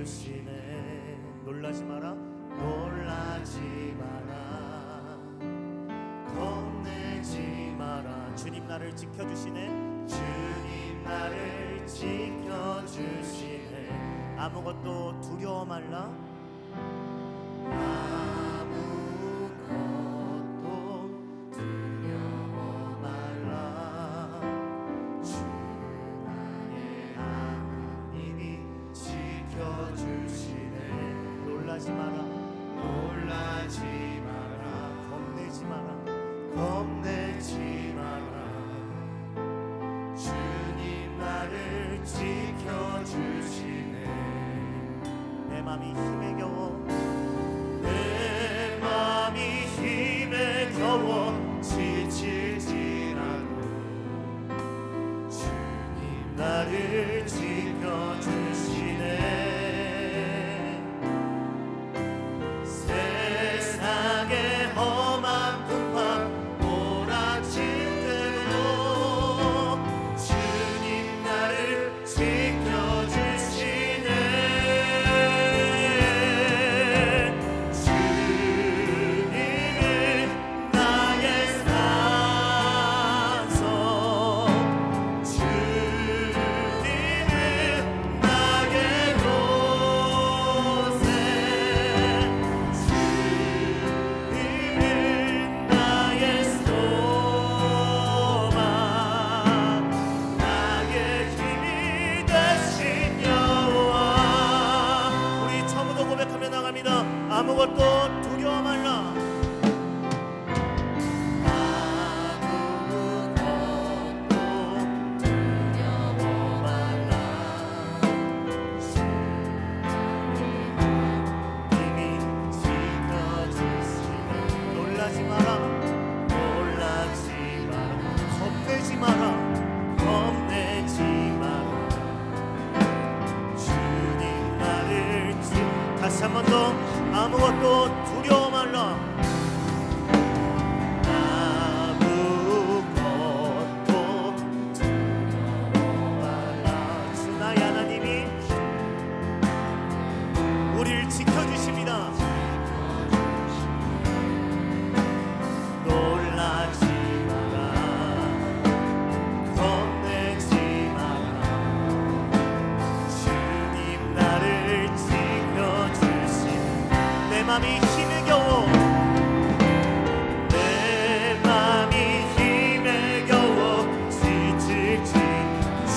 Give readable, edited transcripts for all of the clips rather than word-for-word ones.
지켜주시네. 놀라지 마라, 놀라지 마라, 겁내지 마라. 주님 나를 지켜주시네. 주님 나를 지켜주시네. 아무것도 두려워 말라. 놀라지 마라, 놀라지 마라, 겁내지 마라, 겁내지 마라. 주님 나를 지켜주시네. 내 맘이 힘에 겨워, 내 맘이 힘에 겨워 지칠지라도 주님 나를 지켜주시네. 아무것도 두려워 말라. 아무것도 두려워 말라. 이미 지켜주시네. 놀라지 마라, 놀라지 마라, 겁내지 마라, 겁내지 마라. 주님 나를 다시 한 번 더. 아무것도 두려워 말라. 아무것도 두려워 말라. 주 나의 하나님이 우리를 지켜주십니다. 놀라지 마라, 겁내지 마라. 주님 나를 내 맘이 힘에 겨워, 내 맘이 힘에 겨워 지칠지.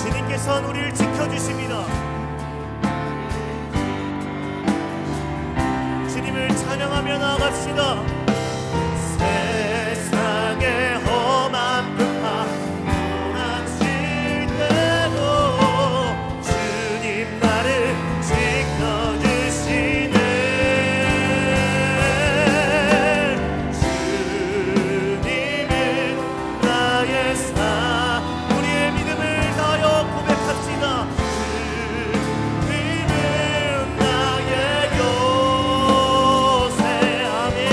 주님께서는 우리를 지켜주십니다. 주님을 찬양하며 나아갑시다. 세상의 험한 풍파 무너질 때도 주님 나를 지켜주시네. 주님은 나의 요새. 아멘.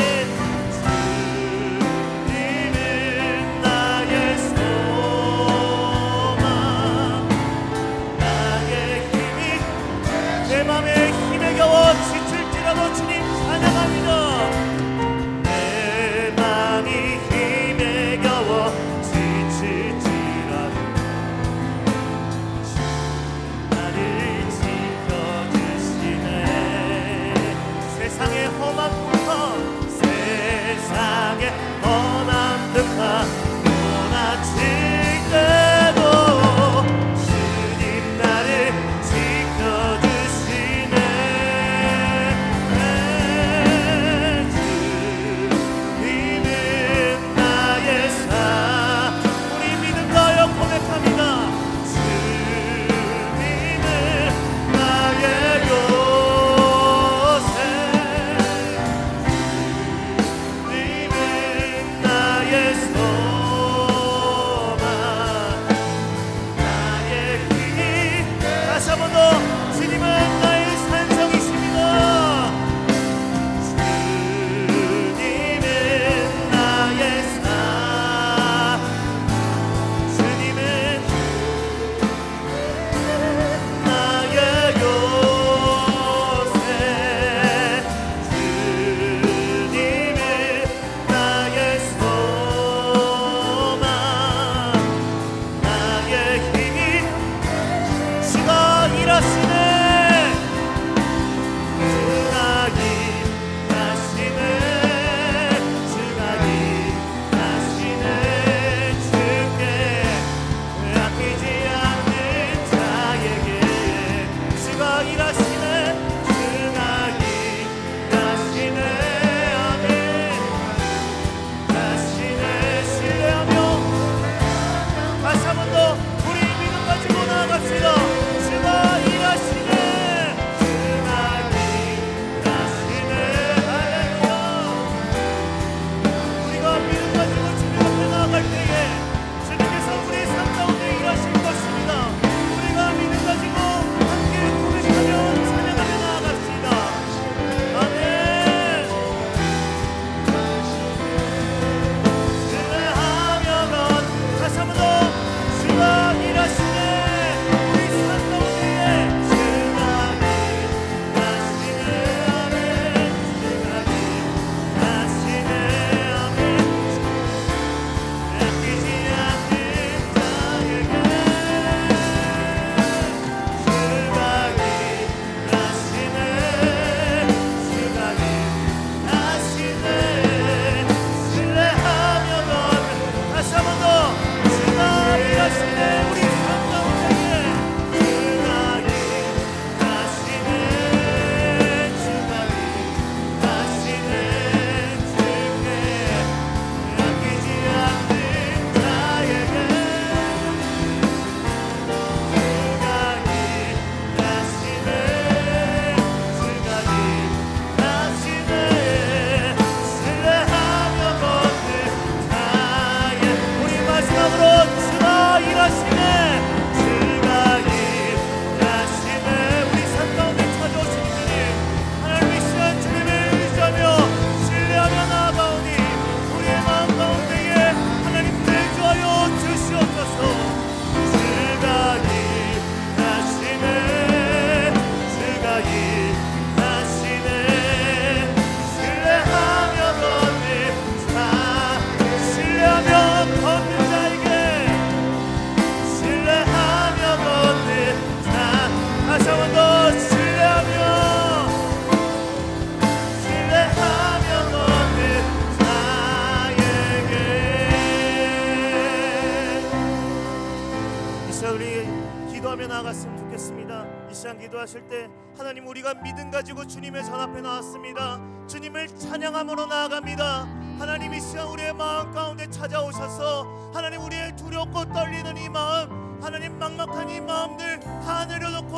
기도하며 나아갔으면 좋겠습니다. 이 시간 기도하실 때 하나님, 우리가 믿음 가지고 주님의 전 앞에 나왔습니다. 주님을 찬양함으로 나아갑니다. 하나님, 이 시간 우리의 마음 가운데 찾아오셔서 하나님, 우리의 두렵고 떨리는 이 마음, 하나님 막막한 이 마음들 다 내려놓고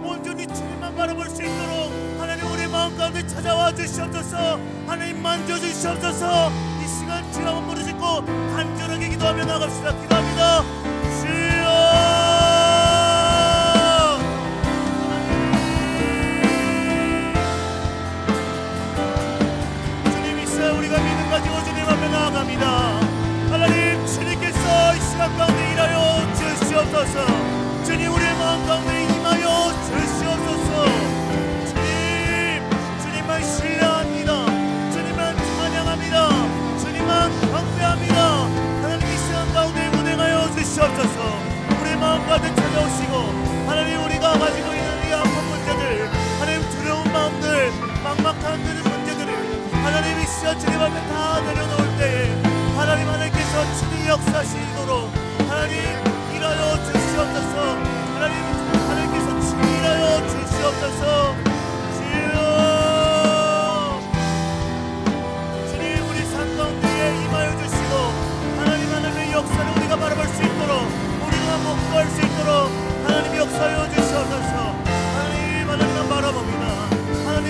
온전히 주님만 바라볼 수 있도록 하나님, 우리의 마음 가운데 찾아와 주시옵소서. 하나님, 만져주시옵소서. 이 시간 주여 한번 무릎 꿇고 간절하게 기도하며 나갑시다. 기도합니다. 주여, 우리가 믿음 가지고 주님 앞에 나아갑니다. 하나님, 주님께서 이 시간 가운데 일하여 주시옵소서. 주님, 우리의 마음 가운데 임하여 주시옵소서. 주님만 신뢰합니다. 주님만 찬양합니다. 주님만 경배합니다. 하나님, 이 시간 가운데 운행하여 주시옵소서. 우리의 마음 가운데 찾아오시고 하나님, 우리가 가지고 있는 이 아픈 문제들, 하나님 두려운 마음들, 막막한 그 문제들을 하나님, 이 시간 주님 앞에 다 내려놓을 때에 하나님께서 친히 역사하시도록 하나님 일하여 주시옵소서. 하나님께서 친히 일하여 주시옵소서. 주님, 우리 삶 가운데에 임하여 주시고 하나님의 역사를 우리가 바라볼 수 있도록, 우리가 목도할 수 있도록 하나님 역사하여 주시옵소서. 하나님 바라봅니다. 하나님,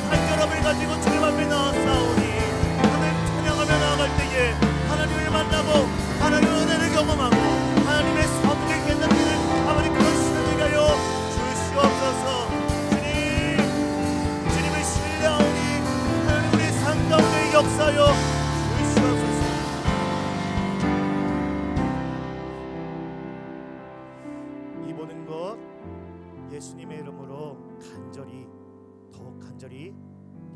간절함을 가지고 주님 앞에 나아싸우니 하나님 찬양하며 나아갈 때에 하나님을 만나고 하나님의 은혜를 경험하고 하나님의 선을 깨닫는 아버지 그런 시간을 가여 주시옵소서. 주님을 신뢰하오니 하나님, 우리 삶 가운데 역사하여 주시옵소서. 이 모든 것 예수님의 이름으로 더욱 간절히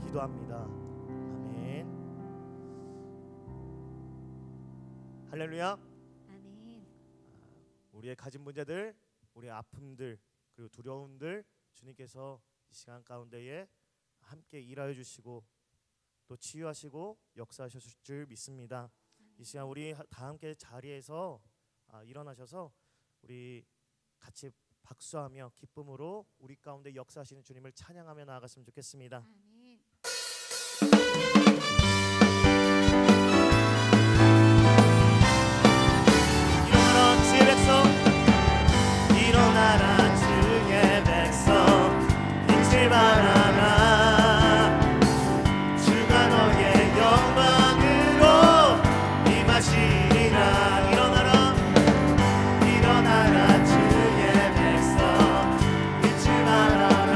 기도합니다. 아멘. 할렐루야. 아멘. 우리의 가진 문제들, 우리의 아픔들, 그리고 두려움들 주님께서 이 시간 가운데에 함께 일하여 주시고 또 치유하시고 역사하실 줄 믿습니다. 이 시간 우리 다 함께 자리에서 일어나셔서 우리 같이 박수하며 기쁨으로 우리 가운데 역사하시는 주님을 찬양하며 나아갔으면 좋겠습니다. 아멘. 일어나라 주의 백성, 일어나라 주의 백성, 빛을 발하라. 주가 너의 영광으로 임하시리라. 일어나라 주의 백성, 빛을 발하라.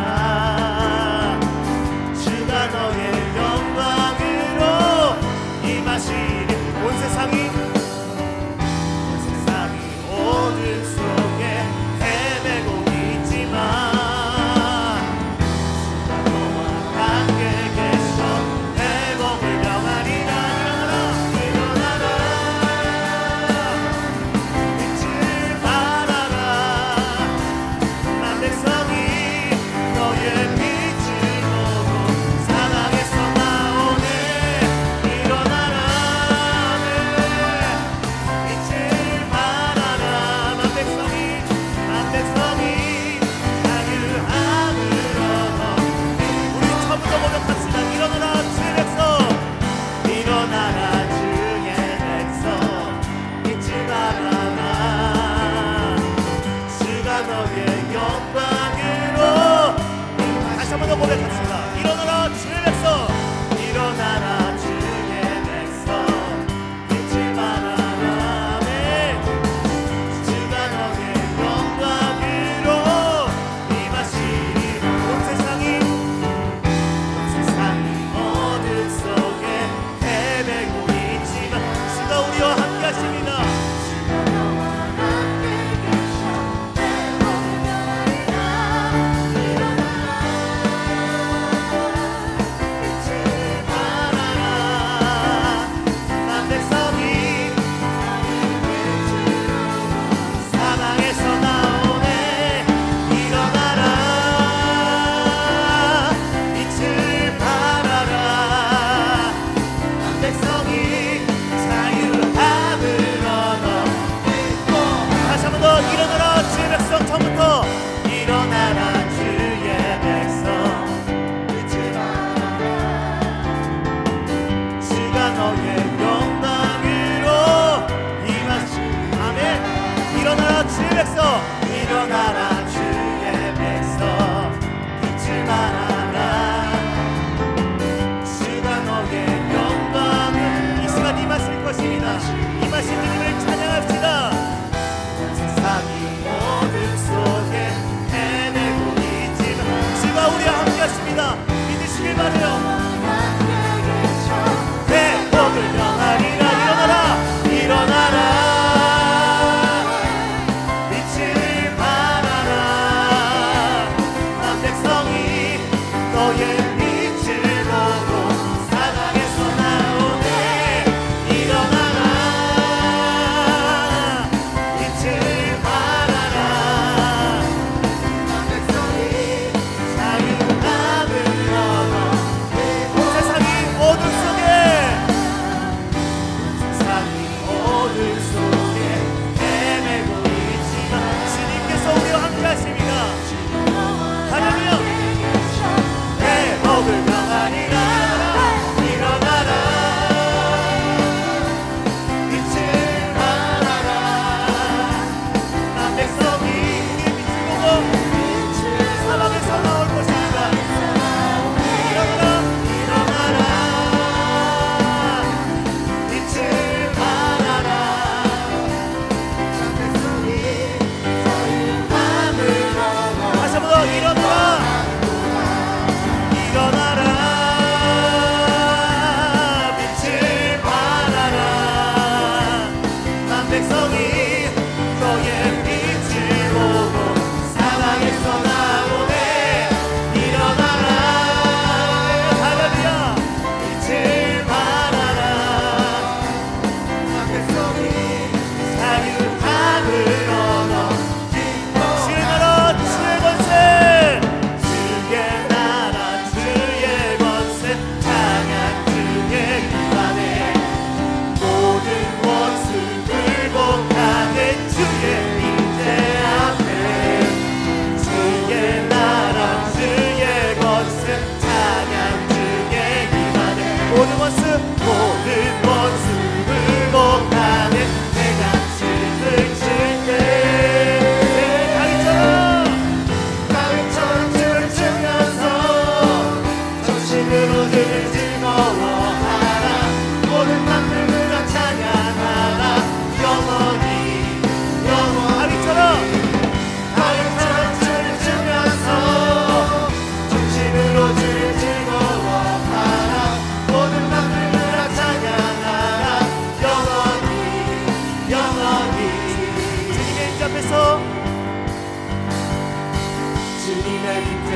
주님의 임재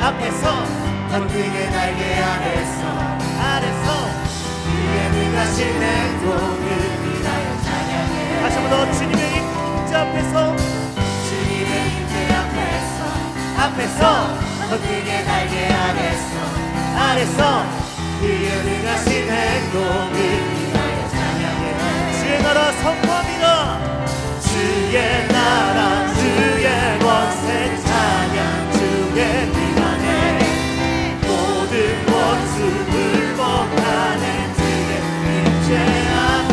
앞에서 번능의 날개 아래서 그의 능하신 행동을 위하여 찬양해. 다시 한번 더 주님의 임재 앞에서 앞에서 번능의 날개 아래서 그의 능하신 행동을 위하여 찬양해. 주의 나라 선포합니다. 주의 나라 주의 권세 찬양 주의 기만에 모든 원수 불복하네. 주의 임재 앞에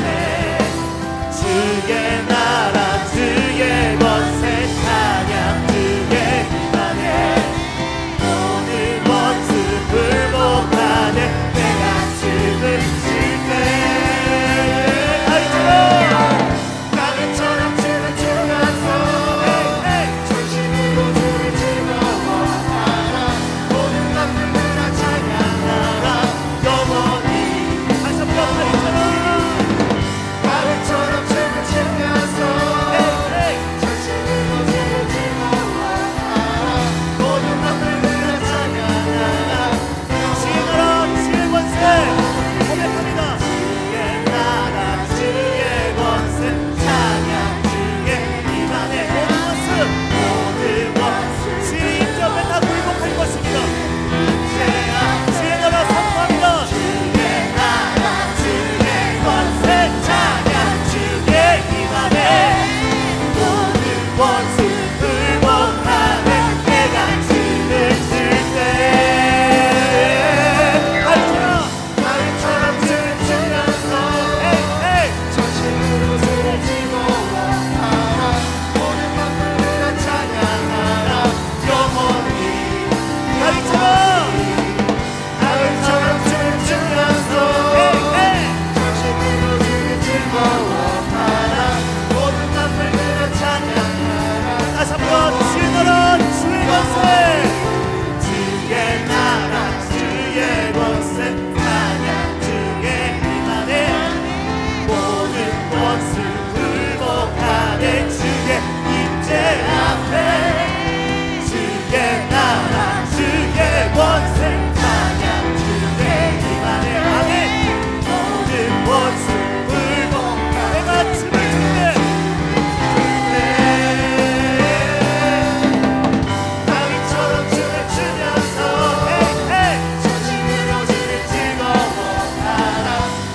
주의 나라 주의 권세 찬양 주의 기만에 모든 원수 불복하네. 내가 춤을 출 때 가을처럼 춤을 추면서 전심으로 주를 즐거워하라. 모든 만물들아 찬양하라. 영원히 다시 한번 가을처럼 춤을 추면서 전심으로 주를 즐거워하라. 모든 만물들아 찬양하라. 주의 나라 주의 권세 고백합니다. 주의 나라 주의 권세 찬양 주의 기만의 모든 원수 주의 임재 앞에 다 굴복할 것입니다. 주의 나라 선포합니다. 주의 나라 주의 권세 찬양 주의 기만에 모든 원수 불복하네. 내가 춤을 출 때 가을처럼 춤을 추면서 전심으로 주를 즐거워하라. 모든 만물들아 찬양하라. 영원히 가을처럼 춤을 추면서 전심으로 주를 즐거워하라. 모든 만물들아 찬양하라. 다시 한번 주의 나라 주의 권세 주의 나라 주의 권세 찬양 주의 기만에 모든 원수 불복하네. 주의 임재 앞에 주의 나라 주의 권세 찬양 주의 기만에 아멘. 모든 원수 불복하네. 내가 춤을 출 때 가위처럼 춤을 추면서 전심으로 주를 즐거워하라.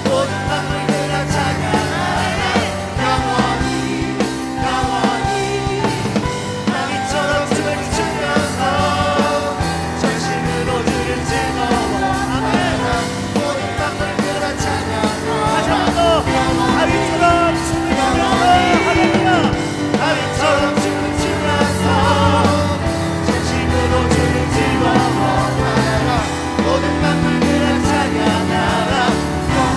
모든 만물들아 찬양하라. 영원히 가위처럼 춤을 추면서 전심으로 주를 즐거워하라. 모든 만물들아 찬양하라. 다시 한 번 더 가위처럼 춤을 추면서 할렐루야. 가위처럼 춤을 추면서 전심으로 주를 즐거워하라. 모든 만물들아 찬양하라.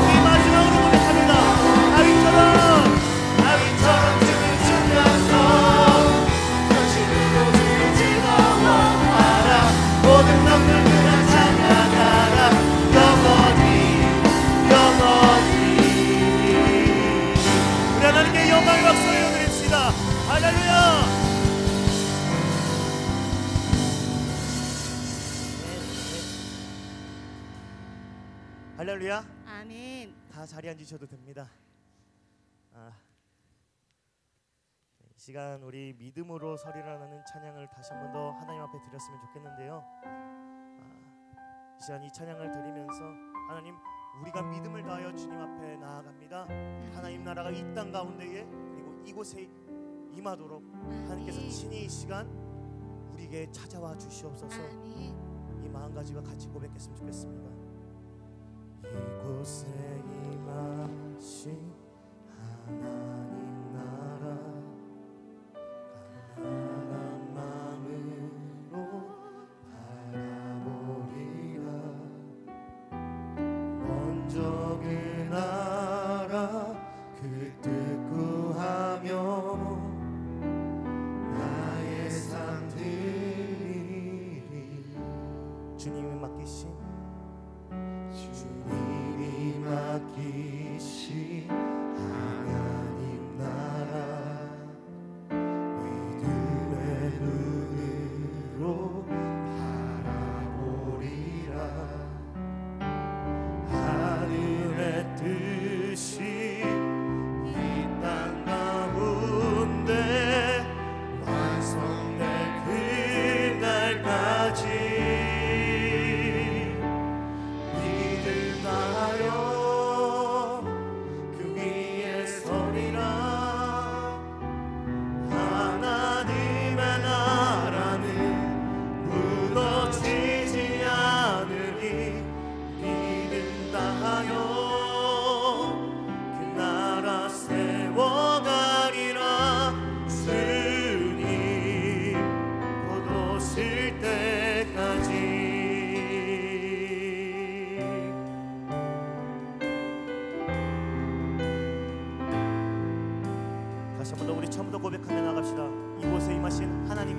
우리 마지막으로 고백합니다. 가위처럼 춤을 추면서 전심으로 주를 즐거워하라. 모든 만물들아 찬양하라. 영원히 우리 하나님께 영광의 박수를 드립시다. 할렐루야. 할렐루야. 아멘. 다 자리에 앉으셔도 됩니다. 이 시간 우리 믿음으로 서리라는 찬양을 다시 한 번 더 하나님 앞에 드렸으면 좋겠는데요. 이 시간 이 찬양을 드리면서 하나님 우리가 믿음을 다하여 주님 앞에 나아갑니다. 하나님 나라가 이 땅 가운데에 그리고 이곳에 임하도록 하나님께서 친히 이 시간 우리에게 찾아와 주시옵소서. 이 마음가짐과 같이 고백했으면 좋겠습니다. 이곳에 임하신 하나님 나라 가난한 마음으로 바라보리라. 먼저 그 나라 그 뜻 구하며 나의 삶 드리리. 주님이 맡기신 하나님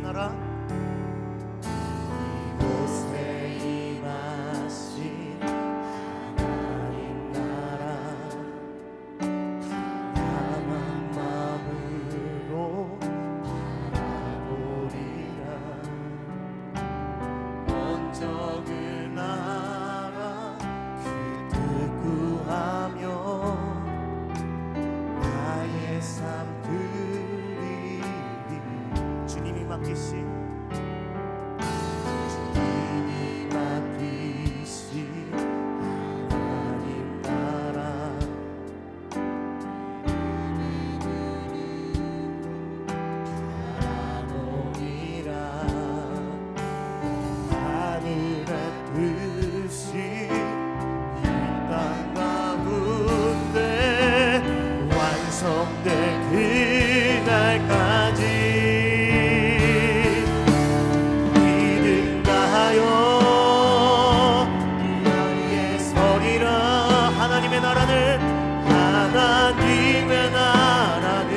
나라 이곳에 임하신 하나님 나라 강한 마음으로 바라보리라. 먼저 그 나라 그 뜻 구하며 나의 삶 드리리. 주님이 맡기신 하나님 나라 바라보리라. 하늘의 뜻이 이 땅 가운데 완성될 그날까지 하나님의 나라는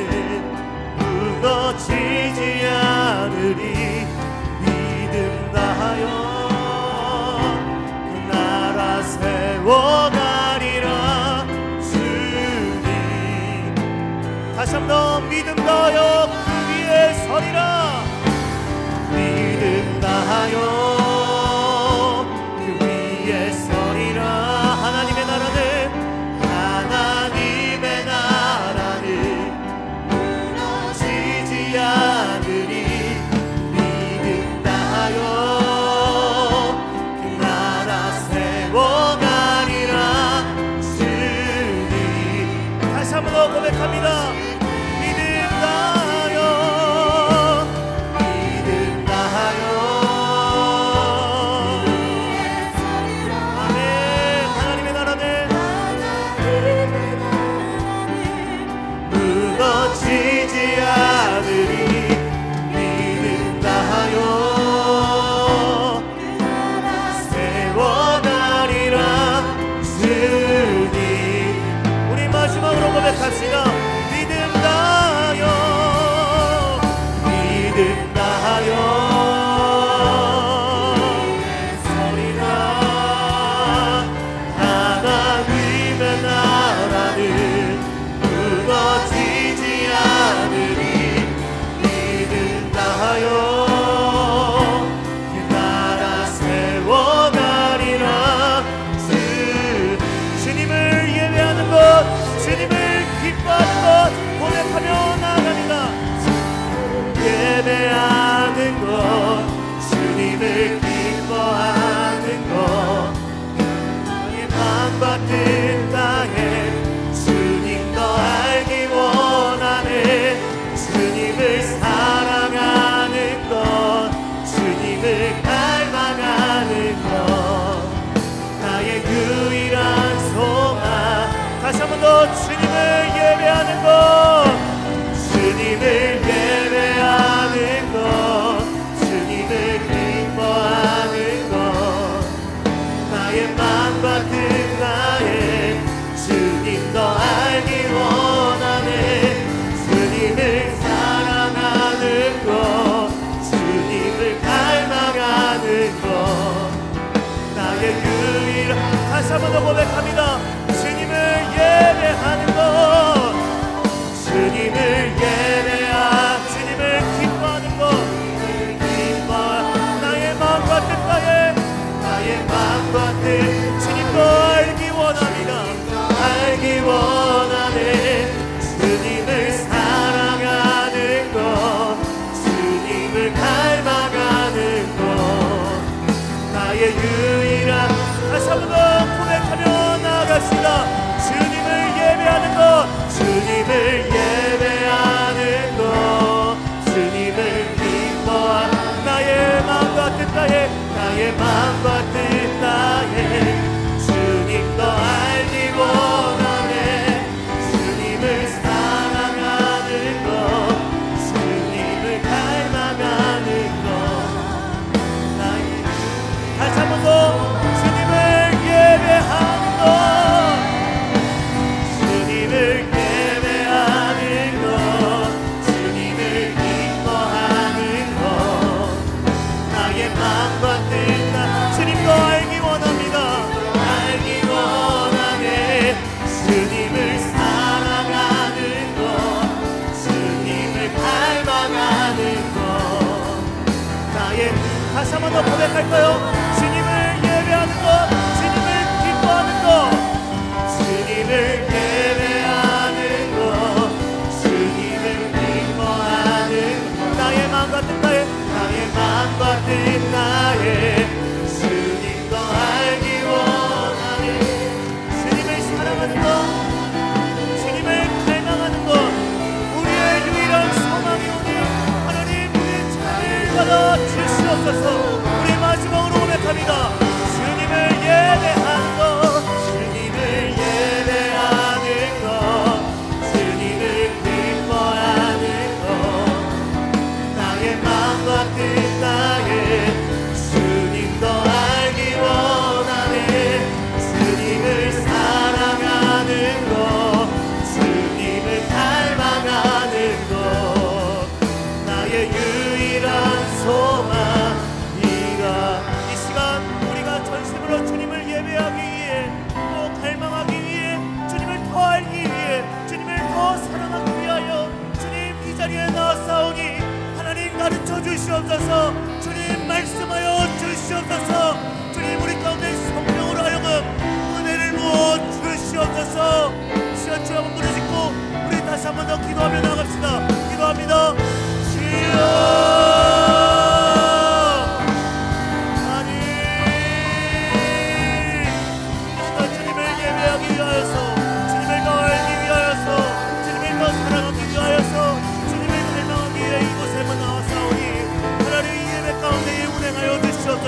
무너지지 않으리. 믿음 다하여 그 나라 세워가리라. 주님 다시 한번 믿음 다하여 그 위에 서리라. 믿음 다하여 그 위에 서리라. 하나님의 나라는 무너지지 않으리. 믿음 다하여 그 나라 세워가리라. 주님 다시 한번 더 고백합니다. 믿음 다하여 아멘. 하나님의 나라는 무너지지 않으리. 믿음 다하여 세워가리라. 주님 우리 마지막으로 고백합시다. 믿음 다하여 서리라. 하나님의 나라는 무너지지 않으리. 믿음 다하여 그 나라 세워가리라. 주님을 예배하는 것, 주님을 기뻐하는 것 고백하며 나아갑니다. 예배하는 것, 주님을 기뻐하는 것, 나의 마음과 뜻 다해 주님 더 알기 원하네. 주님을 사랑하는 것, 주님을 닮아가는 것, 나의 유일한 소망. 다시 한 번 더 주님을 예배하는 것, 주님을 예배하는 것, 주님을 기뻐하는 것, 나의 마음과 뜻 다해 주님 더 알기 원하네. 주님을 사랑하는 것, 주님을 닮아가는 것, 나의 유일한. 다시 한 번 더 고백합니다. 주님을 예배하는 것, 주님을 주님을 기뻐하는 것, 나의 마음과 뜻 다해 나의 마음과 뜻 주님 더 알기 원합니다. 알기 원하네. 주님을 사랑하는 것, 주님을 닮아가는 것, 나의 유일한. 다시 한 번 더 고백하며 나아갑시다. 주님을 예배하는 것, 주님을 예배하는 것, 주님을 기뻐하는 나의 마음과 뜻 다해 나의 마음과 뜻 다해 주님 더 알기 원하네. 주님을 사랑하는 것, 주님을 닮아가는 것, 나의. 다시 한 번 더 주님을 예배하는 것, 주님을 예배하는 것, 주님을 기뻐하는 것, 다시 한 번 더 고백할까요? 주님을 예배하는 것, 주님을 기뻐하는 것, 주님을 예배하는 것, 주님을 기뻐하는 것, 나의 마음과 뜻나에 나의 마음과 뜻나에 주님도 알기 원하는, 주님을 사랑하는 것, 주님을 갈망하는 것, 우리의 유일한 소망이 오니 하나님 우리의 찬을 받아 주시옵소서. 우리 마지막으로 고백합니다. 주님을 예배하는 것, 주님을 예배하는 것, 주님을 기뻐하는 것, 나의 마음과 뜻나에 주님도 알기 원하네. 주님을 사랑하는 것, 주님을 닮아가는 것, 나의 유일한 소망이라. 이 시간 우리가 전심으로 주님을 예배하기 위해, 또 갈망하기 위해, 주님을 더 알기 위해, 주님을 더 사랑하기 위하여 주님 이 자리에 나왔사오니 하나님 가르쳐 주시옵소서. 주님 말씀하여 주시옵소서. 주님 우리 가운데 성령으로 하여금 은혜를 부어 주시옵소서. 시간 주여 한번 부르짖고 우리 다시 한 번 더 기도하며 나갑시다. 기도합니다. 주여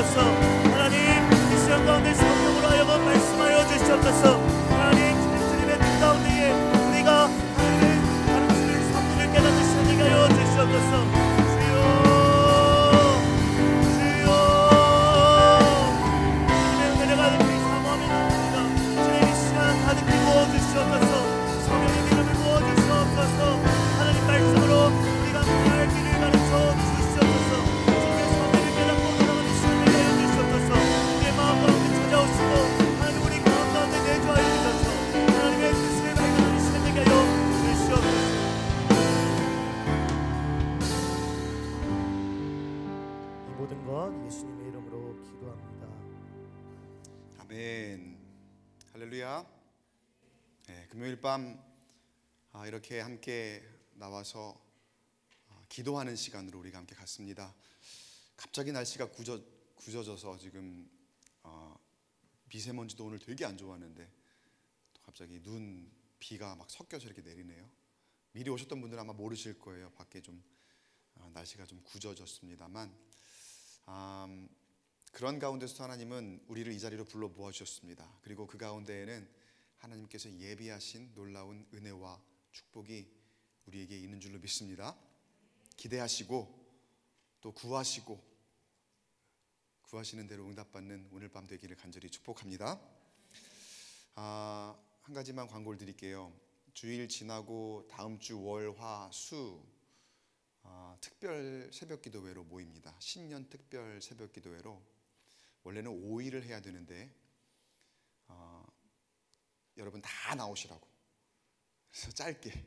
하나님 이 시간 가운데 성령으로 하여금 말씀하여 주시옵소서. 하나님 주님의 뜻 가운데에 우리가 하나님의 가르치는 성령을 깨닫는 시간 되게 하여 주시옵소서. 주여 주님의 은혜를 가득히 사모하며 나옵니다. 주님 이 시간 가득히 부어주시옵소서. 성령의 이름을 부어주시옵소서. 하나님 말씀으로 우리가 갈 길을 가르쳐 주시옵소서. 하나님 우리 마음 가운데 내주하여 주셔서 하나님의 뜻을 발견하는 시간 되게 하여 주시옵소서. 이 모든 것 예수님의 이름으로 기도합니다. 아멘. 할렐루야. 네, 금요일 밤 이렇게 함께 나와서 기도하는 시간으로 우리가 함께 갔습니다. 갑자기 날씨가 굳어져서 지금 미세먼지도 오늘 되게 안 좋았는데 또 갑자기 눈, 비가 막 섞여서 이렇게 내리네요. 미리 오셨던 분들은 아마 모르실 거예요. 밖에 좀 날씨가 좀 굳어졌습니다만 그런 가운데서 하나님은 우리를 이 자리로 불러 모아주셨습니다. 그리고 그 가운데에는 하나님께서 예비하신 놀라운 은혜와 축복이 우리에게 있는 줄로 믿습니다. 기대하시고 또 구하시는 대로 응답받는 오늘 밤 되기를 간절히 축복합니다. 한 가지만 광고를 드릴게요. 주일 지나고 다음 주 월, 화, 수 특별 새벽 기도회로 모입니다. 신년 특별 새벽 기도회로 원래는 5일을 해야 되는데 여러분 다 나오시라고, 그래서 짧게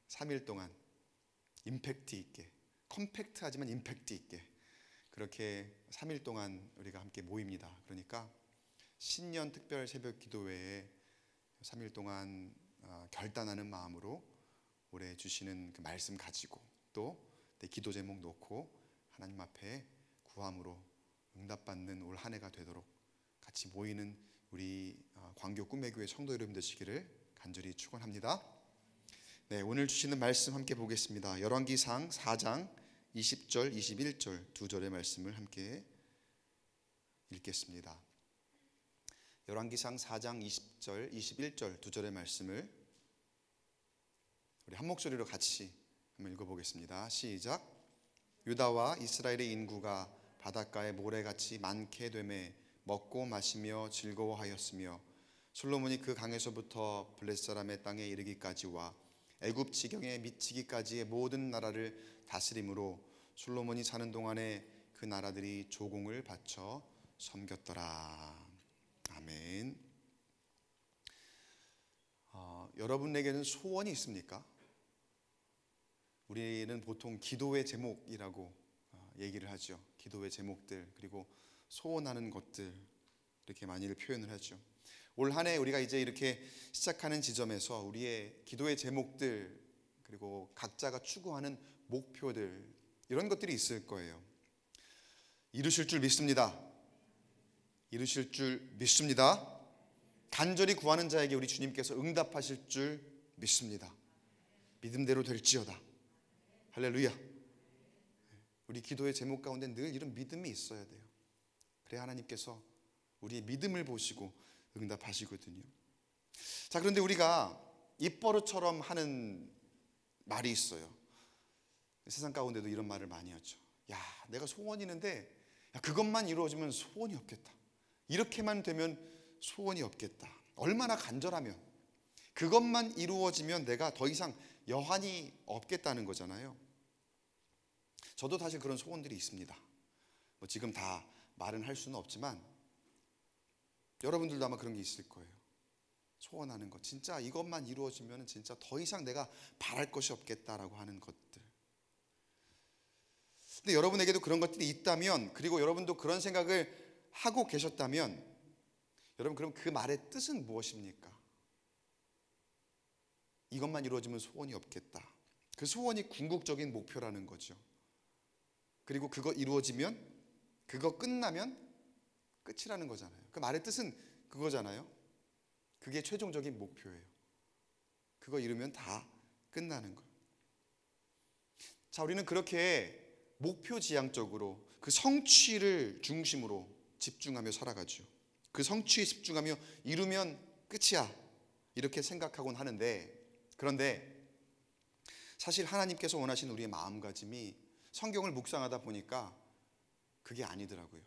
3일 동안 임팩트 있게, 컴팩트하지만 임팩트 있게 그렇게 3일 동안 우리가 함께 모입니다. 그러니까 신년 특별 새벽 기도회에 3일 동안 결단하는 마음으로 올해 주시는 그 말씀 가지고 또 내 기도 제목 놓고 하나님 앞에 구함으로 응답받는 올 한 해가 되도록 같이 모이는 우리 광교 꿈의 교회 성도 여러분 되시기를 간절히 축원합니다. 네, 오늘 주시는 말씀 함께 보겠습니다. 열왕기상 4장 20절, 21절 두 절의 말씀을 함께 읽겠습니다. 열왕기상 4장 20절, 21절 두 절의 말씀을 우리 한 목소리로 같이 한번 읽어보겠습니다. 시작. 유다와 이스라엘의 인구가 바닷가에 모래같이 많게 되매 먹고 마시며 즐거워하였으며 솔로몬이 그 강에서부터 블레셋 사람의 땅에 이르기까지와 애굽 지경에 미치기까지의 모든 나라를 다스림으로 솔로몬이 사는 동안에 그 나라들이 조공을 바쳐 섬겼더라. 아멘. 여러분에게는 소원이 있습니까? 우리는 보통 기도의 제목이라고 얘기를 하죠. 기도의 제목들 그리고 소원하는 것들 이렇게 많이들 표현을 하죠. 올 한 해 우리가 이제 이렇게 시작하는 지점에서 우리의 기도의 제목들 그리고 각자가 추구하는 목표들 이런 것들이 있을 거예요. 이루실 줄 믿습니다. 이루실 줄 믿습니다. 간절히 구하는 자에게 우리 주님께서 응답하실 줄 믿습니다. 믿음대로 될지어다. 할렐루야. 우리 기도의 제목 가운데 늘 이런 믿음이 있어야 돼요. 그래야 하나님께서 우리의 믿음을 보시고 응답하시거든요. 자, 그런데 우리가 입버릇처럼 하는 말이 있어요. 세상 가운데도 이런 말을 많이 하죠. 야, 내가 소원이 있는데 야, 그것만 이루어지면 소원이 없겠다. 이렇게만 되면 소원이 없겠다. 얼마나 간절하면 그것만 이루어지면 내가 더 이상 여한이 없겠다는 거잖아요. 저도 사실 그런 소원들이 있습니다. 뭐 지금 다 말은 할 수는 없지만 여러분들도 아마 그런 게 있을 거예요. 소원하는 것, 진짜 이것만 이루어지면 진짜 더 이상 내가 바랄 것이 없겠다라고 하는 것들. 근데 여러분에게도 그런 것들이 있다면, 그리고 여러분도 그런 생각을 하고 계셨다면, 여러분 그럼 그 말의 뜻은 무엇입니까? 이것만 이루어지면 소원이 없겠다. 그 소원이 궁극적인 목표라는 거죠. 그리고 그거 이루어지면, 그거 끝나면 끝이라는 거잖아요. 그 말의 뜻은 그거잖아요. 그게 최종적인 목표예요. 그거 이루면 다 끝나는 거예요. 자, 우리는 그렇게 목표지향적으로 그 성취를 중심으로 집중하며 살아가죠. 그 성취에 집중하며 이루면 끝이야 이렇게 생각하곤 하는데, 그런데 사실 하나님께서 원하시는 우리의 마음가짐이 성경을 묵상하다 보니까 그게 아니더라고요.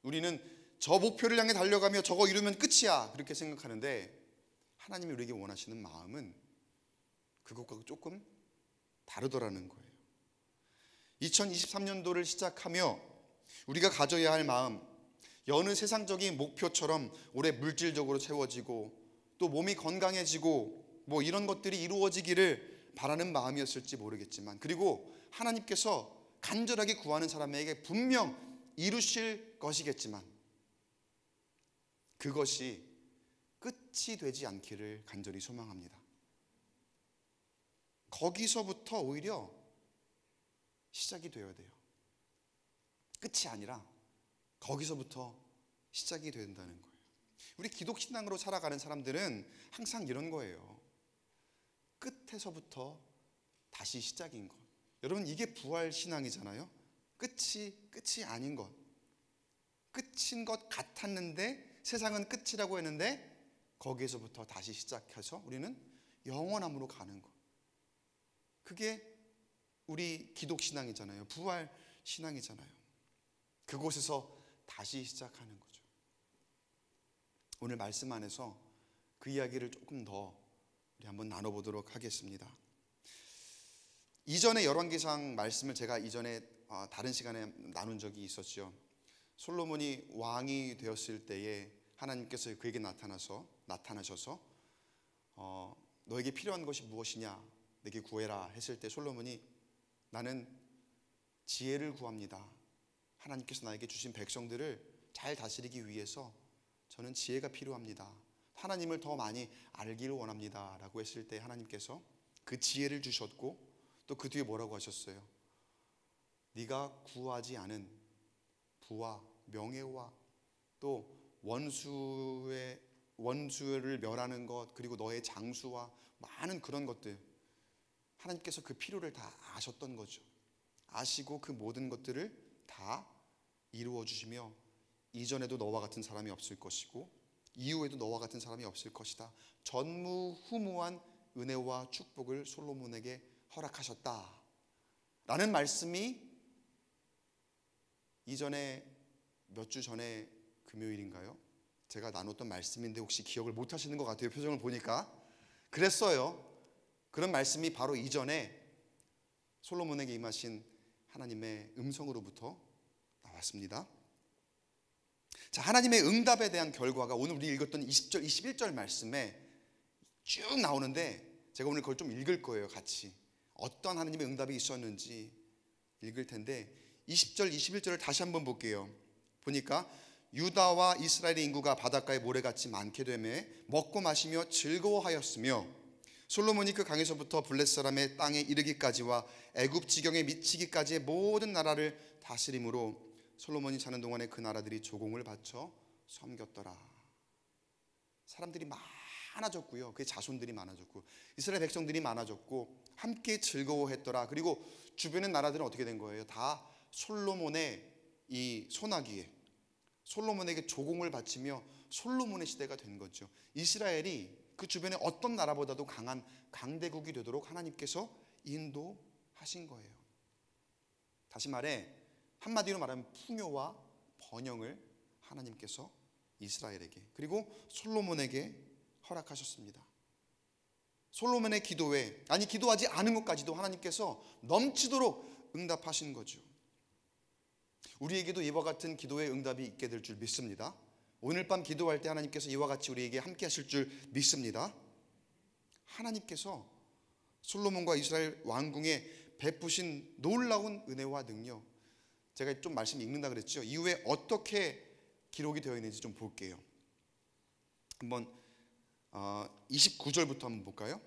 우리는 저 목표를 향해 달려가며 저거 이루면 끝이야 그렇게 생각하는데, 하나님이 우리에게 원하시는 마음은 그것과 조금 다르더라는 거예요. 2023년도를 시작하며 우리가 가져야 할 마음, 여느 세상적인 목표처럼 올해 물질적으로 채워지고 또 몸이 건강해지고 뭐 이런 것들이 이루어지기를 바라는 마음이었을지 모르겠지만, 그리고 하나님께서 간절하게 구하는 사람에게 분명 이루실 것이겠지만 그것이 끝이 되지 않기를 간절히 소망합니다. 거기서부터 오히려 시작이 되어야 돼요. 끝이 아니라 거기서부터 시작이 된다는 거예요. 우리 기독신앙으로 살아가는 사람들은 항상 이런 거예요. 끝에서부터 다시 시작인 것. 여러분, 이게 부활신앙이잖아요. 끝이 아닌 것. 끝인 것 같았는데, 세상은 끝이라고 했는데 거기에서부터 다시 시작해서 우리는 영원함으로 가는 것. 그게 우리 기독신앙이잖아요. 부활신앙이잖아요. 그곳에서 다시 시작하는 거죠. 오늘 말씀 안에서 그 이야기를 조금 더 우리 한번 나눠보도록 하겠습니다. 이전에 열왕기상 말씀을 제가 이전에 다른 시간에 나눈 적이 있었죠. 솔로몬이 왕이 되었을 때에 하나님께서 그에게 나타나셔서 너에게 필요한 것이 무엇이냐, 내게 구해라 했을 때 솔로몬이 나는 지혜를 구합니다. 하나님께서 나에게 주신 백성들을 잘 다스리기 위해서 저는 지혜가 필요합니다. 하나님을 더 많이 알기를 원합니다 라고 했을 때 하나님께서 그 지혜를 주셨고, 또 그 뒤에 뭐라고 하셨어요? 네가 구하지 않은 부와 명예와 또 원수를 멸하는 것, 그리고 너의 장수와 많은 그런 것들, 하나님께서 그 필요를 다 아셨던 거죠. 아시고 그 모든 것들을 다 이루어 주시며, 이전에도 너와 같은 사람이 없을 것이고 이후에도 너와 같은 사람이 없을 것이다. 전무후무한 은혜와 축복을 솔로몬에게 허락하셨다 라는 말씀이 이전에 몇 주 전에 금요일인가요? 제가 나눴던 말씀인데 혹시 기억을 못 하시는 것 같아요. 표정을 보니까. 그랬어요. 그런 말씀이 바로 이전에 솔로몬에게 임하신 하나님의 음성으로부터 나왔습니다. 자, 하나님의 응답에 대한 결과가 오늘 우리 읽었던 20절, 21절 말씀에 쭉 나오는데, 제가 오늘 그걸 좀 읽을 거예요. 같이 어떤 하나님의 응답이 있었는지 읽을 텐데, 20절 21절을 다시 한번 볼게요. 보니까 유다와 이스라엘의 인구가 바닷가의 모래같이 많게 되매 먹고 마시며 즐거워하였으며 솔로몬이 그 강에서부터 블레 사람의 땅에 이르기까지와 애굽 지경에 미치기까지의 모든 나라를 다스림으로 솔로몬이 사는 동안에 그 나라들이 조공을 바쳐 섬겼더라. 사람들이 많아졌고요, 그의 자손들이 많아졌고 이스라엘 백성들이 많아졌고 함께 즐거워했더라. 그리고 주변의 나라들은 어떻게 된 거예요? 다 솔로몬의 이 소나기에 솔로몬에게 조공을 바치며 솔로몬의 시대가 된 거죠. 이스라엘이 그 주변의 어떤 나라보다도 강한 강대국이 되도록 하나님께서 인도하신 거예요. 다시 말해 한마디로 말하면 풍요와 번영을 하나님께서 이스라엘에게 그리고 솔로몬에게 허락하셨습니다. 솔로몬의 기도에, 아니 기도하지 않은 것까지도 하나님께서 넘치도록 응답하신 거죠. 우리에게도 이와 같은 기도의 응답이 있게 될 줄 믿습니다. 오늘 밤 기도할 때 하나님께서 이와 같이 우리에게 함께 하실 줄 믿습니다. 하나님께서 솔로몬과 이스라엘 왕궁에 베푸신 놀라운 은혜와 능력, 제가 좀 말씀 읽는다 그랬죠. 이후에 어떻게 기록이 되어 있는지 좀 볼게요. 한번 29절부터 한번 볼까요?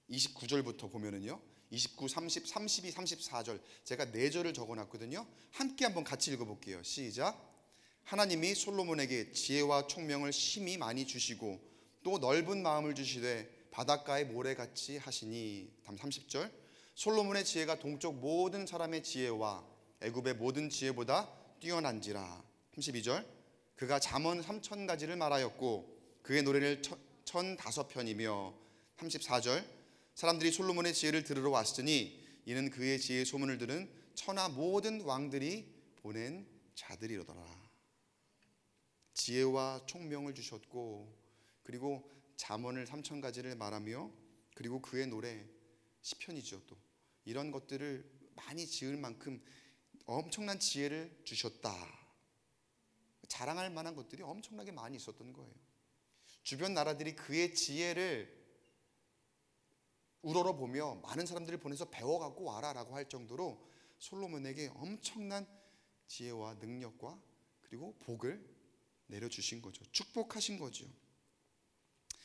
29절부터 보면은요, 29, 30, 32, 34절 제가 4절을 적어놨거든요. 함께 한번 같이 읽어볼게요. 시작. 하나님이 솔로몬에게 지혜와 총명을 심히 많이 주시고 또 넓은 마음을 주시되 바닷가의 모래같이 하시니. 다음 30절. 솔로몬의 지혜가 동쪽 모든 사람의 지혜와 애굽의 모든 지혜보다 뛰어난지라. 32절. 그가 잠언 3,000가지를 말하였고 그의 노래를 1,005편이며. 34절. 사람들이 솔로몬의 지혜를 들으러 왔으니 이는 그의 지혜의 소문을 들은 천하 모든 왕들이 보낸 자들이로더라. 지혜와 총명을 주셨고 그리고 잠언을 3,000가지를 말하며 그리고 그의 노래 시편이죠. 또 이런 것들을 많이 지을 만큼 엄청난 지혜를 주셨다. 자랑할 만한 것들이 엄청나게 많이 있었던 거예요. 주변 나라들이 그의 지혜를 우러러보며 많은 사람들을 보내서 배워갖고 와라 라고 할 정도로 솔로몬에게 엄청난 지혜와 능력과 그리고 복을 내려주신 거죠. 축복하신 거죠.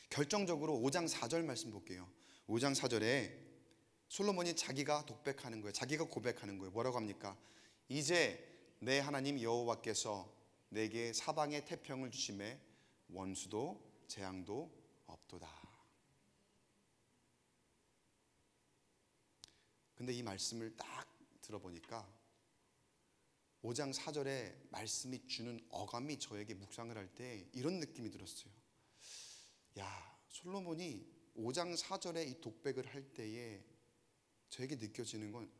결정적으로 5장 4절 말씀 볼게요. 5장 4절에 솔로몬이 자기가 독백하는 거예요. 자기가 고백하는 거예요. 뭐라고 합니까? 이제 내 하나님 여호와께서 내게 사방에 태평을 주심에 원수도 재앙도 없도다. 근데 이 말씀을 딱 들어보니까 5장 4절에 말씀이 주는 어감이 저에게 묵상을 할 때 이런 느낌이 들었어요. 야, 솔로몬이 5장 4절에 이 독백을 할 때에 저에게 느껴지는 건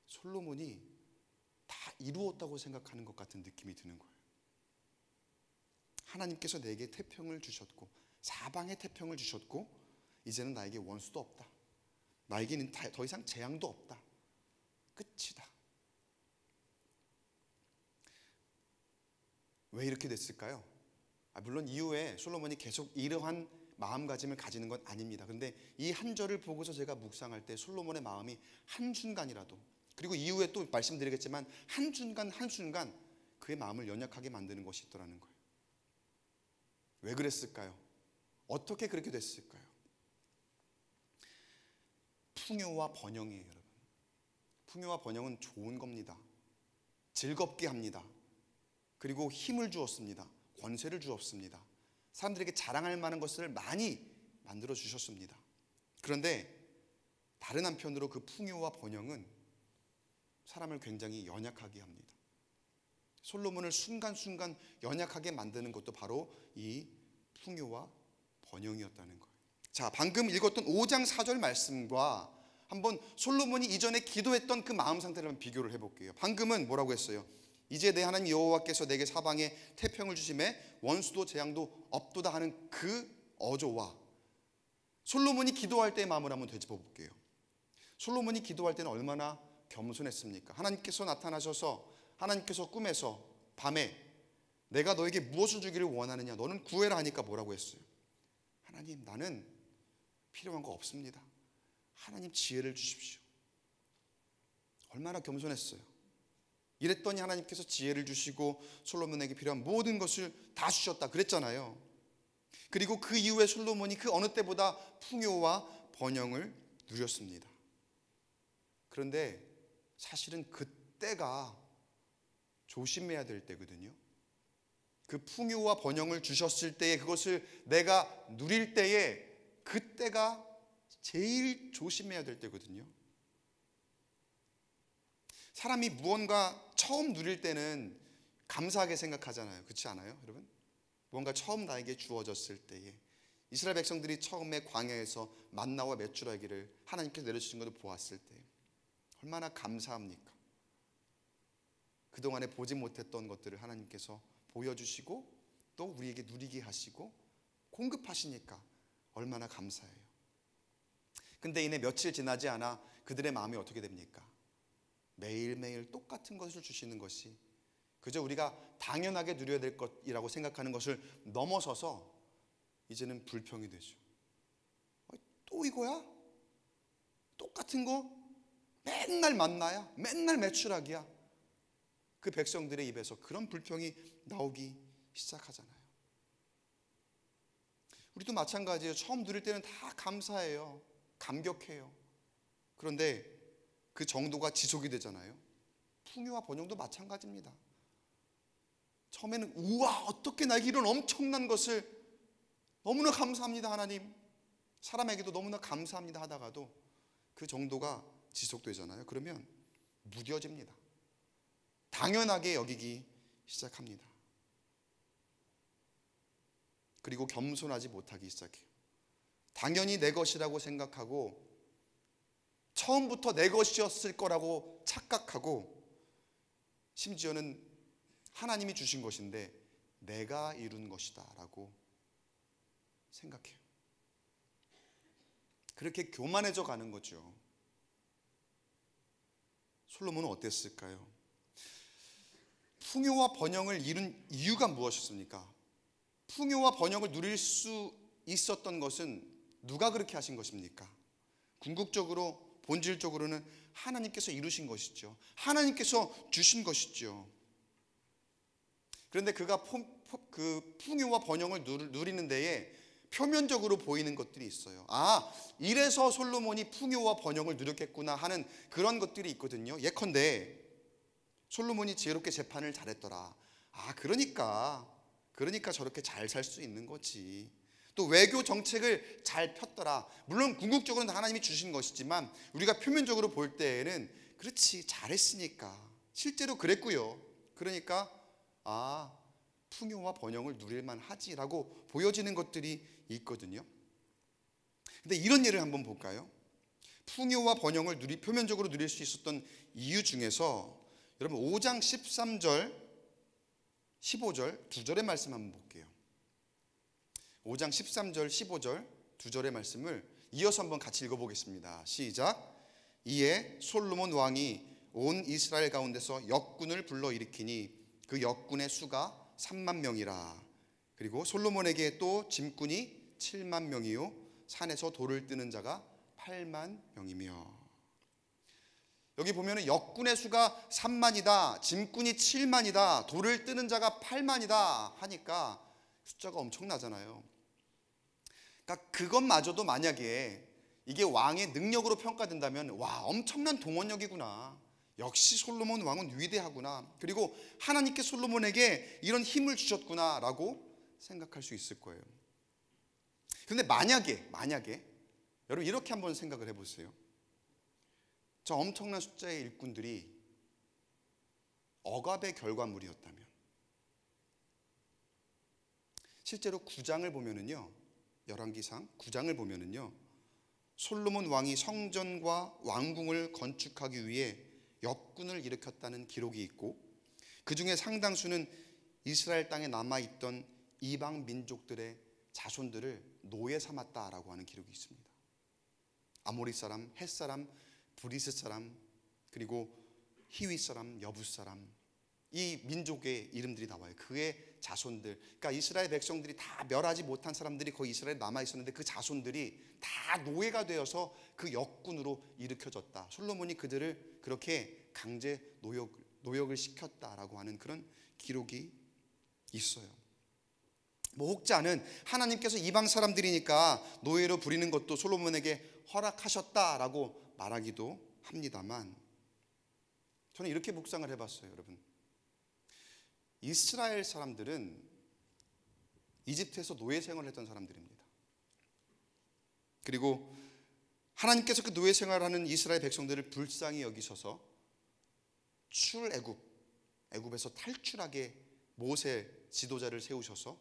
솔로몬이 다 이루었다고 생각하는 것 같은 느낌이 드는 거예요. 하나님께서 내게 태평을 주셨고 사방에 태평을 주셨고 이제는 나에게 원수도 없다. 나에게는 더 이상 재앙도 없다. 끝이다. 왜 이렇게 됐을까요? 물론 이후에 솔로몬이 계속 이러한 마음가짐을 가지는 건 아닙니다. 그런데 이 한 절을 보고서 제가 묵상할 때 솔로몬의 마음이 한순간이라도, 그리고 이후에 또 말씀드리겠지만 한순간 그의 마음을 연약하게 만드는 것이 있더라는 거예요. 왜 그랬을까요? 어떻게 그렇게 됐을까요? 풍요와 번영이에요, 여러분. 풍요와 번영은 좋은 겁니다. 즐겁게 합니다. 그리고 힘을 주었습니다. 권세를 주었습니다. 사람들에게 자랑할 만한 것을 많이 만들어 주셨습니다. 그런데 다른 한편으로 그 풍요와 번영은 사람을 굉장히 연약하게 합니다. 솔로몬을 순간순간 연약하게 만드는 것도 바로 이 풍요와 번영이었다는 거예요. 자, 방금 읽었던 5장 4절 말씀과 한번 솔로몬이 이전에 기도했던 그 마음 상태를 한번 비교를 해볼게요. 방금은 뭐라고 했어요? 이제 내 하나님 여호와께서 내게 사방에 태평을 주심에 원수도 재앙도 없도다 하는 그 어조와 솔로몬이 기도할 때의 마음을 한번 되짚어 볼게요. 솔로몬이 기도할 때는 얼마나 겸손했습니까? 하나님께서 나타나셔서 하나님께서 꿈에서 밤에 내가 너에게 무엇을 주기를 원하느냐, 너는 구해라 하니까 뭐라고 했어요? 하나님, 나는 필요한 거 없습니다. 하나님 지혜를 주십시오. 얼마나 겸손했어요. 이랬더니 하나님께서 지혜를 주시고 솔로몬에게 필요한 모든 것을 다 주셨다 그랬잖아요. 그리고 그 이후에 솔로몬이 그 어느 때보다 풍요와 번영을 누렸습니다. 그런데 사실은 그때가 조심해야 될 때거든요. 그 풍요와 번영을 주셨을 때에 그것을 내가 누릴 때에 그때가 제일 조심해야 될 때거든요. 사람이 무언가 처음 누릴 때는 감사하게 생각하잖아요. 그렇지 않아요, 여러분? 무언가 처음 나에게 주어졌을 때에 이스라엘 백성들이 처음에 광야에서 만나와 메추라기를 하나님께서 내려주신 것을 보았을 때 얼마나 감사합니까? 그동안에 보지 못했던 것들을 하나님께서 보여주시고 또 우리에게 누리게 하시고 공급하시니까 얼마나 감사해요. 근데 이내 며칠 지나지 않아 그들의 마음이 어떻게 됩니까? 매일매일 똑같은 것을 주시는 것이 그저 우리가 당연하게 누려야 될 것이라고 생각하는 것을 넘어서서 이제는 불평이 되죠. 또 이거야? 똑같은 거? 맨날 만나야? 맨날 메추라기야? 그 백성들의 입에서 그런 불평이 나오기 시작하잖아요. 우리도 마찬가지예요. 처음 누릴 때는 다 감사해요. 감격해요. 그런데 그 정도가 지속이 되잖아요. 풍요와 번영도 마찬가지입니다. 처음에는 우와 어떻게 나에게 이런 엄청난 것을 너무나 감사합니다 하나님, 사람에게도 너무나 감사합니다 하다가도 그 정도가 지속되잖아요. 그러면 무뎌집니다. 당연하게 여기기 시작합니다. 그리고 겸손하지 못하기 시작해요. 당연히 내 것이라고 생각하고 처음부터 내 것이었을 거라고 착각하고 심지어는 하나님이 주신 것인데 내가 이룬 것이다 라고 생각해요. 그렇게 교만해져 가는 거죠. 솔로몬은 어땠을까요? 풍요와 번영을 이룬 이유가 무엇이었습니까? 풍요와 번영을 누릴 수 있었던 것은 누가 그렇게 하신 것입니까? 궁극적으로 본질적으로는 하나님께서 이루신 것이죠. 하나님께서 주신 것이죠. 그런데 그가 그 풍요와 번영을 누리는 데에 표면적으로 보이는 것들이 있어요. 아, 이래서 솔로몬이 풍요와 번영을 누렸겠구나 하는 그런 것들이 있거든요. 예컨대 솔로몬이 지혜롭게 재판을 잘했더라. 아, 그러니까 저렇게 잘 살 수 있는 거지. 또 외교 정책을 잘 폈더라. 물론 궁극적으로는 하나님이 주신 것이지만 우리가 표면적으로 볼 때에는 그렇지 잘했으니까 실제로 그랬고요. 그러니까 아, 풍요와 번영을 누릴만 하지라고 보여지는 것들이 있거든요. 근데 이런 예를 한번 볼까요? 풍요와 번영을 표면적으로 누릴 수 있었던 이유 중에서 여러분 5장 13절 15절 두 절의 말씀 한번 볼게요. 5장 13절 15절 두 절의 말씀을 이어서 한번 같이 읽어보겠습니다. 시작. 이에 솔로몬 왕이 온 이스라엘 가운데서 역군을 불러일으키니 그 역군의 수가 3만 명이라. 그리고 솔로몬에게 또 짐꾼이 7만 명이요 산에서 돌을 뜨는 자가 8만 명이며. 여기 보면은 역군의 수가 3만이다, 짐꾼이 7만이다, 돌을 뜨는 자가 8만이다 하니까 숫자가 엄청나잖아요. 그러니까 그것마저도 만약에 이게 왕의 능력으로 평가된다면 와, 엄청난 동원력이구나. 역시 솔로몬 왕은 위대하구나. 그리고 하나님께 솔로몬에게 이런 힘을 주셨구나 라고 생각할 수 있을 거예요. 그런데 만약에 여러분 이렇게 한번 생각을 해보세요. 저 엄청난 숫자의 일꾼들이 억압의 결과물이었다면, 실제로 9장을 보면은요, 열왕기상 9장을 보면은요, 솔로몬 왕이 성전과 왕궁을 건축하기 위해 역군을 일으켰다는 기록이 있고, 그 중에 상당수는 이스라엘 땅에 남아있던 이방 민족들의 자손들을 노예 삼았다라고 하는 기록이 있습니다. 아모리 사람, 헷 사람, 브리스 사람, 그리고 히위 사람, 여부 사람, 이 민족의 이름들이 나와요. 그의 자손들, 그러니까 이스라엘 백성들이 다 멸하지 못한 사람들이 거기 이스라엘에 남아 있었는데 그 자손들이 다 노예가 되어서 그 역군으로 일으켜졌다. 솔로몬이 그들을 그렇게 강제 노역을 노역을 시켰다라고 하는 그런 기록이 있어요. 뭐 혹자는 하나님께서 이방 사람들이니까 노예로 부리는 것도 솔로몬에게 허락하셨다라고 말하기도 합니다만, 저는 이렇게 묵상을 해봤어요. 여러분, 이스라엘 사람들은 이집트에서 노예 생활을 했던 사람들입니다. 그리고 하나님께서 그 노예 생활하는 이스라엘 백성들을 불쌍히 여기셔서 애굽에서 탈출하게 모세 지도자를 세우셔서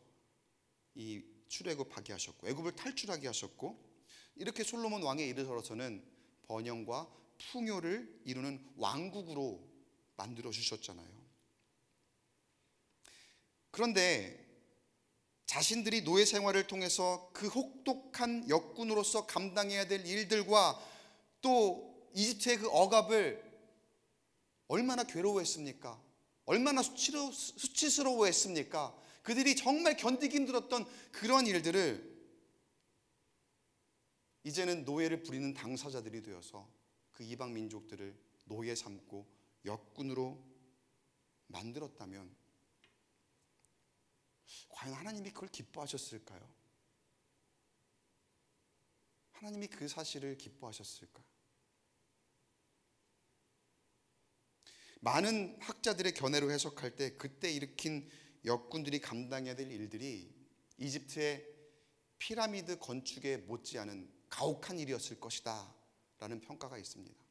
이 출애굽하게 하셨고, 애굽을 탈출하게 하셨고, 이렇게 솔로몬 왕에 이르러서는 번영과 풍요를 이루는 왕국으로 만들어 주셨잖아요. 그런데 자신들이 노예 생활을 통해서 그 혹독한 역군으로서 감당해야 될 일들과 또 이집트의 그 억압을 얼마나 괴로워했습니까? 얼마나 수치스러워했습니까? 그들이 정말 견디기 힘들었던 그런 일들을 이제는 노예를 부리는 당사자들이 되어서 그 이방 민족들을 노예 삼고 역군으로 만들었다면 과연 하나님이 그걸 기뻐하셨을까요? 하나님이 그 사실을 기뻐하셨을까요? 많은 학자들의 견해로 해석할 때 그때 일으킨 역군들이 감당해야 될 일들이 이집트의 피라미드 건축에 못지않은 가혹한 일이었을 것이다 라는 평가가 있습니다.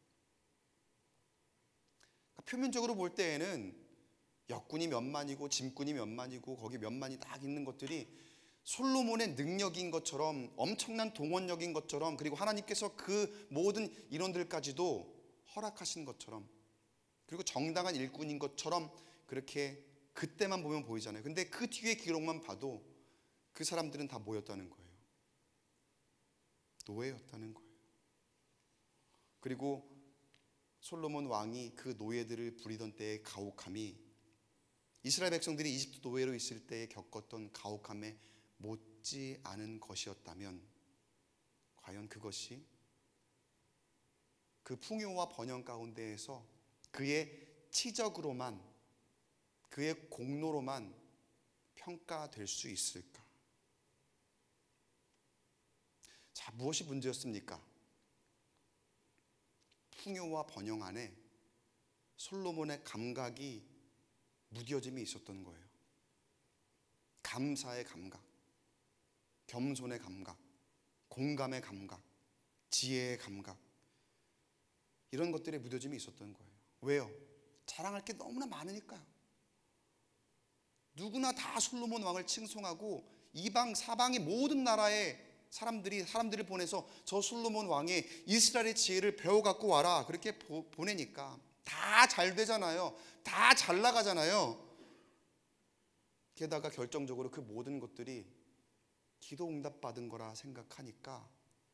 표면적으로 볼 때에는 역군이 몇만이고 짐꾼이 몇만이고 거기 몇만이 딱 있는 것들이 솔로몬의 능력인 것처럼, 엄청난 동원력인 것처럼, 그리고 하나님께서 그 모든 인원들까지도 허락하신 것처럼, 그리고 정당한 일꾼인 것처럼 그렇게 그때만 보면 보이잖아요. 근데 그 뒤에 기록만 봐도 그 사람들은 다 뭐였다는 거예요? 노예였다는 거예요. 그리고 솔로몬 왕이 그 노예들을 부리던 때의 가혹함이 이스라엘 백성들이 이집트 노예로 있을 때에 겪었던 가혹함에 못지 않은 것이었다면, 과연 그것이 그 풍요와 번영 가운데에서 그의 치적으로만, 그의 공로로만 평가될 수 있을까? 자, 무엇이 문제였습니까? 풍요와 번영 안에 솔로몬의 감각이 무뎌짐이 있었던 거예요. 감사의 감각, 겸손의 감각, 공감의 감각, 지혜의 감각, 이런 것들의 무뎌짐이 있었던 거예요. 왜요? 자랑할 게 너무나 많으니까요. 누구나 다 솔로몬 왕을 칭송하고 이방 사방의 모든 나라의 사람들을 보내서 저 솔로몬 왕의 이스라엘의 지혜를 배워갖고 와라, 그렇게 보내니까 다 잘 되잖아요. 다 잘 나가잖아요. 게다가 결정적으로 그 모든 것들이 기도 응답 받은 거라 생각하니까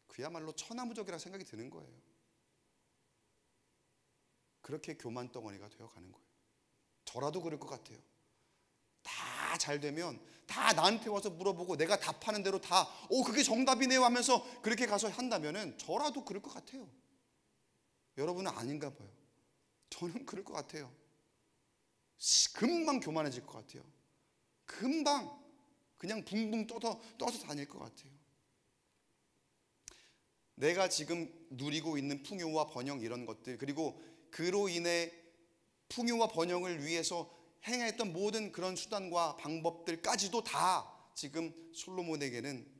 그야말로 천하무적이라 생각이 드는 거예요. 그렇게 교만 덩어리가 되어가는 거예요. 저라도 그럴 것 같아요. 다 잘 되면 다 나한테 와서 물어보고 내가 답하는 대로 다 그게 정답이네요 하면서 그렇게 가서 한다면은 저라도 그럴 것 같아요. 여러분은 아닌가 봐요. 저는 그럴 것 같아요. 금방 교만해질 것 같아요. 금방 그냥 붕붕 떠서 다닐 것 같아요. 내가 지금 누리고 있는 풍요와 번영, 이런 것들, 그리고 그로 인해 풍요와 번영을 위해서 행했던 모든 그런 수단과 방법들까지도 다 지금 솔로몬에게는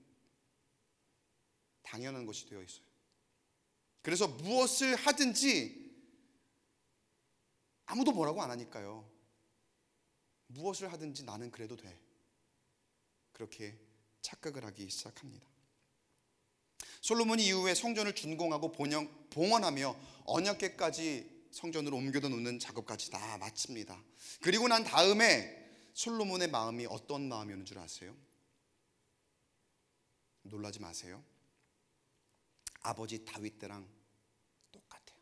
당연한 것이 되어 있어요. 그래서 무엇을 하든지 아무도 뭐라고 안 하니까요. 무엇을 하든지 나는 그래도 돼, 그렇게 착각을 하기 시작합니다. 솔로몬이 이후에 성전을 준공하고 봉헌하며 언약궤까지 성전으로 옮겨다 놓는 작업까지 다 마칩니다. 그리고 난 다음에 솔로몬의 마음이 어떤 마음이었는 줄 아세요? 놀라지 마세요. 아버지 다윗 때랑 똑같아요.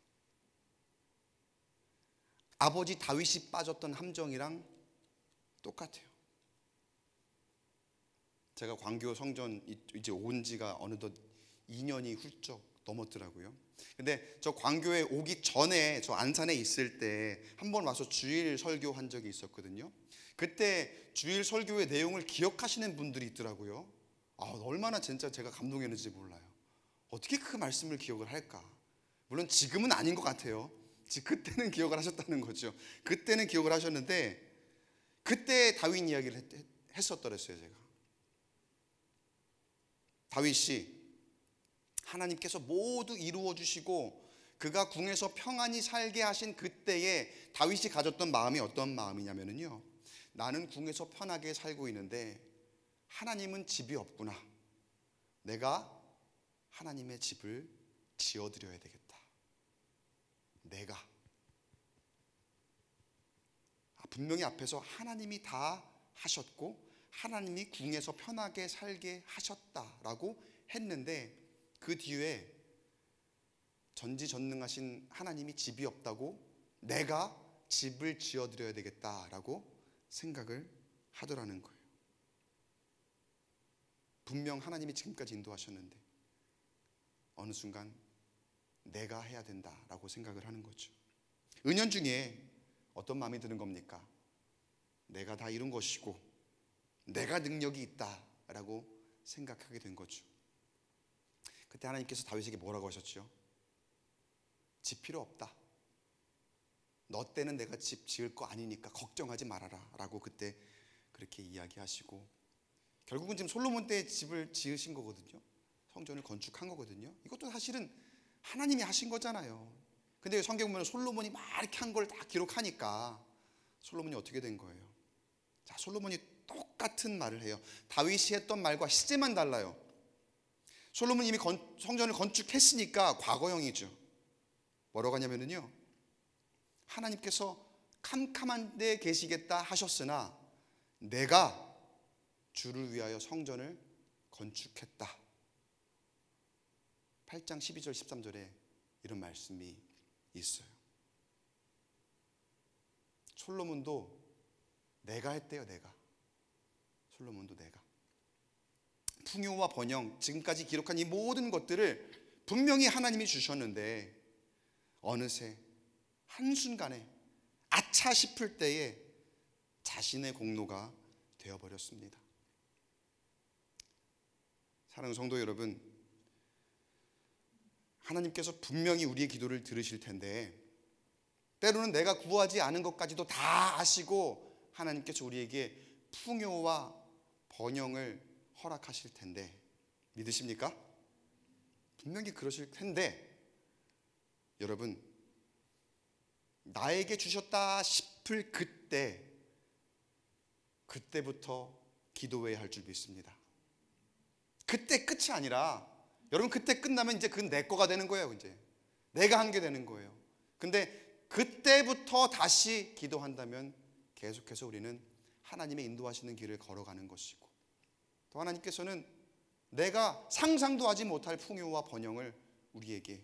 아버지 다윗이 빠졌던 함정이랑 똑같아요. 제가 광교 성전 이제 온 지가 어느덧 2년이 훌쩍 넘었더라고요. 근데 저 광교에 오기 전에 저 안산에 있을 때 한 번 와서 주일 설교한 적이 있었거든요. 그때 주일 설교의 내용을 기억하시는 분들이 있더라고요. 얼마나 진짜 제가 감동했는지 몰라요. 어떻게 그 말씀을 기억을 할까? 물론 지금은 아닌 것 같아요. 그때는 기억을 하셨다는 거죠. 그때는 기억을 하셨는데 그때 다윗 이야기를 했었더랬어요. 제가 다윗이 하나님께서 모두 이루어 주시고 그가 궁에서 평안히 살게 하신 그때에 다윗이 가졌던 마음이 어떤 마음이냐면요, 나는 궁에서 편하게 살고 있는데 하나님은 집이 없구나. 내가 하나님의 집을 지어드려야 되겠다. 내가 분명히 앞에서 하나님이 다 하셨고 하나님이 궁에서 편하게 살게 하셨다라고 했는데 그 뒤에 전지전능하신 하나님이 집이 없다고 내가 집을 지어드려야 되겠다라고 생각을 하더라는 거예요. 분명 하나님이 지금까지 인도하셨는데 어느 순간 내가 해야 된다라고 생각을 하는 거죠. 은연중에 어떤 마음이 드는 겁니까? 내가 다 이룬 것이고 내가 능력이 있다라고 생각하게 된 거죠. 그때 하나님께서 다윗에게 뭐라고 하셨죠? 집 필요 없다. 너 때는 내가 집 지을 거 아니니까 걱정하지 말아라 라고 그때 그렇게 이야기하시고, 결국은 지금 솔로몬 때 집을 지으신 거거든요. 성전을 건축한 거거든요. 이것도 사실은 하나님이 하신 거잖아요. 근데 성경 보면 솔로몬이 막 이렇게 한 걸 다 기록하니까 솔로몬이 어떻게 된 거예요? 자, 솔로몬이 똑같은 말을 해요. 다윗이 했던 말과 시제만 달라요. 솔로몬이 이미 성전을 건축했으니까 과거형이죠. 뭐라고 하냐면요, 하나님께서 캄캄한 데 계시겠다 하셨으나 내가 주를 위하여 성전을 건축했다. 8장 12절 13절에 이런 말씀이 있어요. 솔로몬도 내가 했대요. 솔로몬도 내가. 풍요와 번영, 지금까지 기록한 이 모든 것들을 분명히 하나님이 주셨는데 어느새 한순간에 아차 싶을 때에 자신의 공로가 되어버렸습니다. 사랑하는 성도 여러분, 하나님께서 분명히 우리의 기도를 들으실 텐데 때로는 내가 구하지 않은 것까지도 다 아시고 하나님께서 우리에게 풍요와 번영을 허락하실 텐데 믿으십니까? 분명히 그러실 텐데 여러분, 나에게 주셨다 싶을 그때부터 기도해야 할 줄 믿습니다. 그때 끝이 아니라 여러분, 그때 끝나면 이제 그건 내 거가 되는 거예요. 이제 내가 한 게 되는 거예요. 근데 그때부터 다시 기도한다면 계속해서 우리는 하나님의 인도하시는 길을 걸어가는 것이고, 또 하나님께서는 내가 상상도 하지 못할 풍요와 번영을 우리에게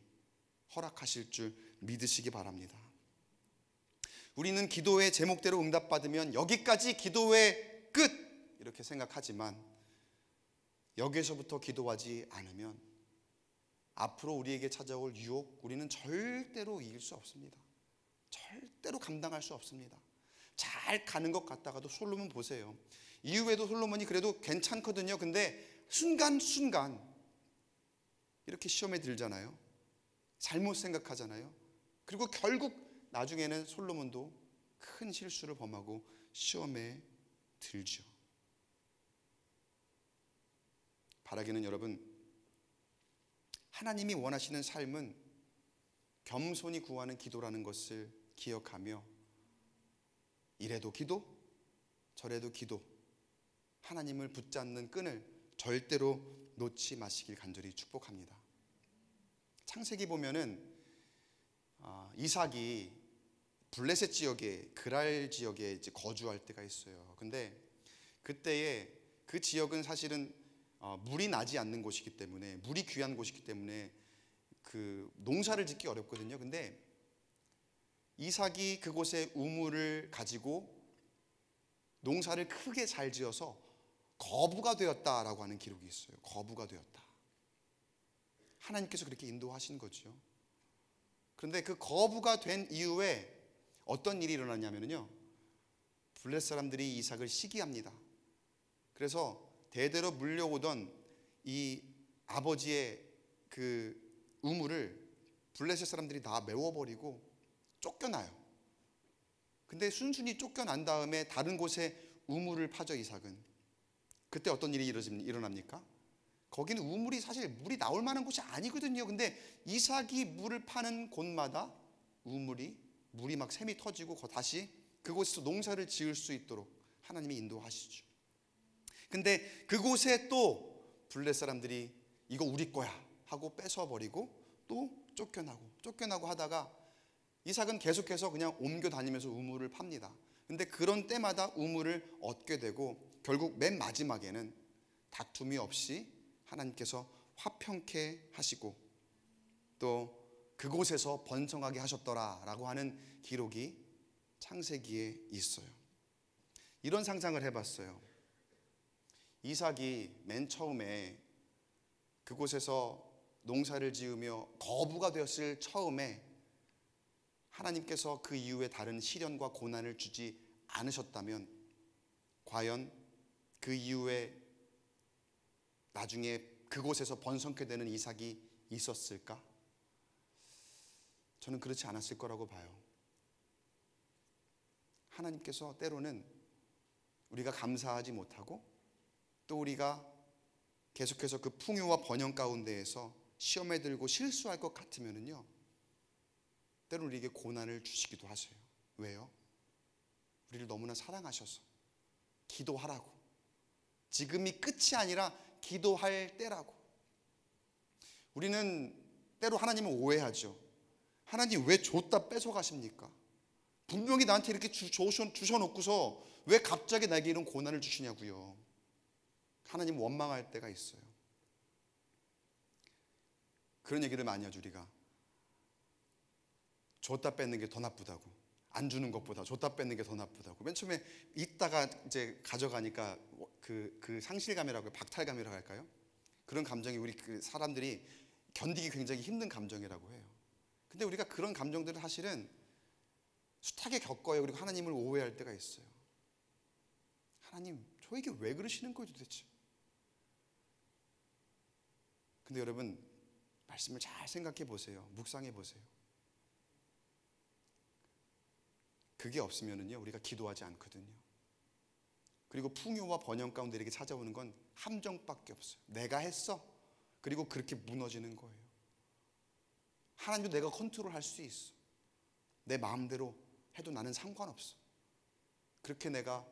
허락하실 줄 믿으시기 바랍니다. 우리는 기도의 제목대로 응답받으면 여기까지 기도의 끝 이렇게 생각하지만 여기서부터 기도하지 않으면 앞으로 우리에게 찾아올 유혹, 우리는 절대로 이길 수 없습니다. 절대로 감당할 수 없습니다. 잘 가는 것 같다가도 솔로몬 보세요. 이후에도 솔로몬이 그래도 괜찮거든요. 근데 순간순간 이렇게 시험에 들잖아요. 잘못 생각하잖아요. 그리고 결국 나중에는 솔로몬도 큰 실수를 범하고 시험에 들죠. 바라기는 여러분, 하나님이 원하시는 삶은 겸손히 구하는 기도라는 것을 기억하며 이래도 기도, 저래도 기도, 하나님을 붙잡는 끈을 절대로 놓지 마시길 간절히 축복합니다. 창세기 보면은 이삭이 블레셋 지역에, 그랄 지역에 이제 거주할 때가 있어요. 근데 그때에 그 지역은 사실은 물이 나지 않는 곳이기 때문에, 물이 귀한 곳이기 때문에 그 농사를 짓기 어렵거든요. 근데 이삭이 그곳에 우물을 가지고 농사를 크게 잘 지어서 거부가 되었다라고 하는 기록이 있어요. 거부가 되었다. 하나님께서 그렇게 인도하신 거죠. 그런데 그 거부가 된 이후에 어떤 일이 일어났냐면요, 블레셋 사람들이 이삭을 시기합니다. 그래서 대대로 물려오던 이 아버지의 그 우물을 블레셋 사람들이 다 메워버리고 쫓겨나요. 근데 순순히 쫓겨난 다음에 다른 곳에 우물을 파죠, 이삭은. 그때 어떤 일이 일어납니까? 거기는 우물이 사실 물이 나올 만한 곳이 아니거든요. 근데 이삭이 물을 파는 곳마다 물이 막 샘이 터지고 다시 그곳에서 농사를 지을 수 있도록 하나님이 인도하시죠. 근데 그곳에 또 블레셋 사람들이 이거 우리 거야 하고 뺏어버리고 또 쫓겨나고 하다가 이삭은 계속해서 그냥 옮겨 다니면서 우물을 팝니다. 근데 그런 때마다 우물을 얻게 되고 결국 맨 마지막에는 다툼이 없이 하나님께서 화평케 하시고 또 그곳에서 번성하게 하셨더라라고 하는 기록이 창세기에 있어요. 이런 상상을 해봤어요. 이삭이 맨 처음에 그곳에서 농사를 지으며 거부가 되었을 처음에 하나님께서 그 이후에 다른 시련과 고난을 주지 않으셨다면 과연 그 이후에 나중에 그곳에서 번성케 되는 이삭이 있었을까? 저는 그렇지 않았을 거라고 봐요. 하나님께서 때로는 우리가 감사하지 못하고 또 우리가 계속해서 그 풍요와 번영 가운데에서 시험에 들고 실수할 것 같으면은요, 때로는 우리에게 고난을 주시기도 하세요. 왜요? 우리를 너무나 사랑하셔서 기도하라고, 지금이 끝이 아니라 기도할 때라고. 우리는 때로 하나님을 오해하죠. 하나님 왜 줬다 뺏어가십니까? 분명히 나한테 이렇게 주셔놓고서 왜 갑자기 나에게 이런 고난을 주시냐고요. 하나님 원망할 때가 있어요. 그런 얘기를 많이 하죠. 우리가 줬다 뺏는 게 더 나쁘다고, 안 주는 것보다 줬다 뺏는 게 더 나쁘다고. 맨 처음에 있다가 이제 가져가니까 그 상실감이라고, 박탈감이라고 할까요? 그런 감정이 우리 그 사람들이 견디기 굉장히 힘든 감정이라고 해요. 근데 우리가 그런 감정들을 사실은 숱하게 겪어요. 그리고 하나님을 오해할 때가 있어요. 하나님, 저에게 왜 그러시는 거예요 도대체? 근데 여러분, 말씀을 잘 생각해 보세요. 묵상해 보세요. 그게 없으면은요, 우리가 기도하지 않거든요. 그리고 풍요와 번영 가운데 이렇게 찾아오는 건 함정밖에 없어요. 내가 했어. 그리고 그렇게 무너지는 거예요. 하나님도 내가 컨트롤할 수 있어. 내 마음대로 해도 나는 상관없어. 그렇게 내가